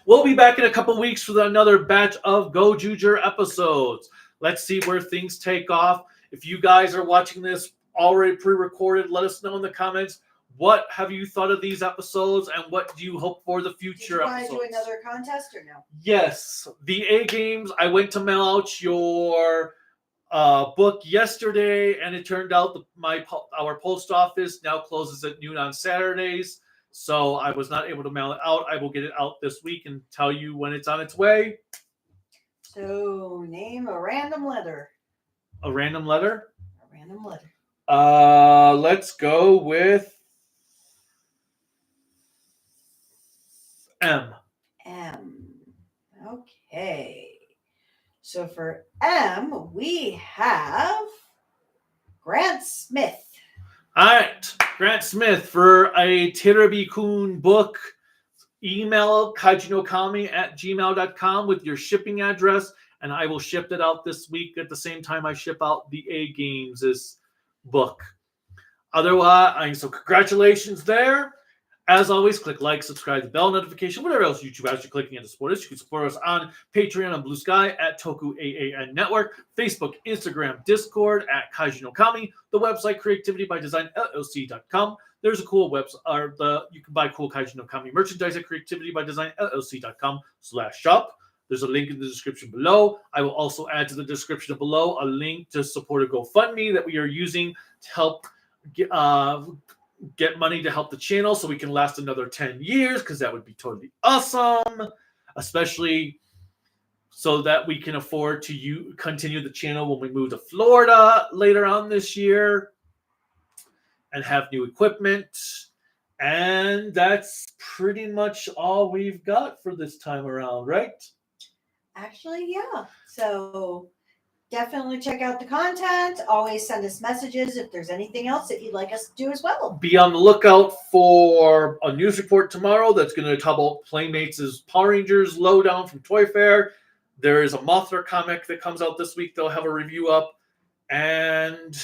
we'll be back in a couple weeks with another batch of Gozyuger episodes. Let's see where things take off. If you guys are watching this already pre-recorded, let us know in the comments. What have you thought of these episodes, and what do you hope for the future episodes? Do you want to do another contest or no? Yes. The A Games, I went to mail out your book yesterday, and it turned out our post office now closes at noon on Saturdays, so I was not able to mail it out. I will get it out this week and tell you when it's on its way. So, name a random letter. A random letter? A random letter. Let's go with M. M. Okay. So for M, we have Grant Smith. All right. Grant Smith for a Terabi-kun book. Email kaijunokami@gmail.com with your shipping address, and I will ship it out this week at the same time I ship out the A Games' book. Otherwise, so congratulations there. As always, click like, subscribe, the bell notification, whatever else YouTube has you clicking in to support us. You can support us on Patreon and Bluesky at tokuaannetwork, Facebook, Instagram, Discord at Kaiju no Kami, the website Creativity by Design LLC.com. There's a cool website, you can buy cool Kaiju no Kami merchandise at Creativity by Design LLC.com/shop. There's a link in the description below. I will also add to the description below a link to support a GoFundMe that we are using to help get money to help the channel so we can last another 10 years, because that would be totally awesome, especially so that we can afford to continue the channel when we move to Florida later on this year and have new equipment. And that's pretty much all we've got for this time around, right? Actually, yeah. So definitely check out the content. Always send us messages if there's anything else that you'd like us to do as well. Be on the lookout for a news report tomorrow that's going to talk about Playmates' Power Rangers Lowdown from Toy Fair. There is a Mothra comic that comes out this week. They'll have a review up. And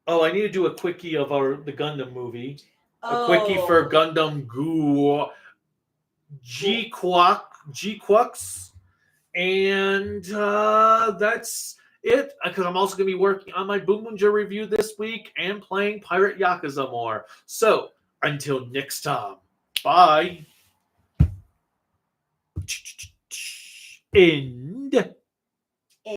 I need to do a quickie of the Gundam movie. A quickie for Gundam G-Quux. And that's it. Because I'm also going to be working on my Boomunja review this week and playing Pirate Yakuza more. So, until next time. Bye. End.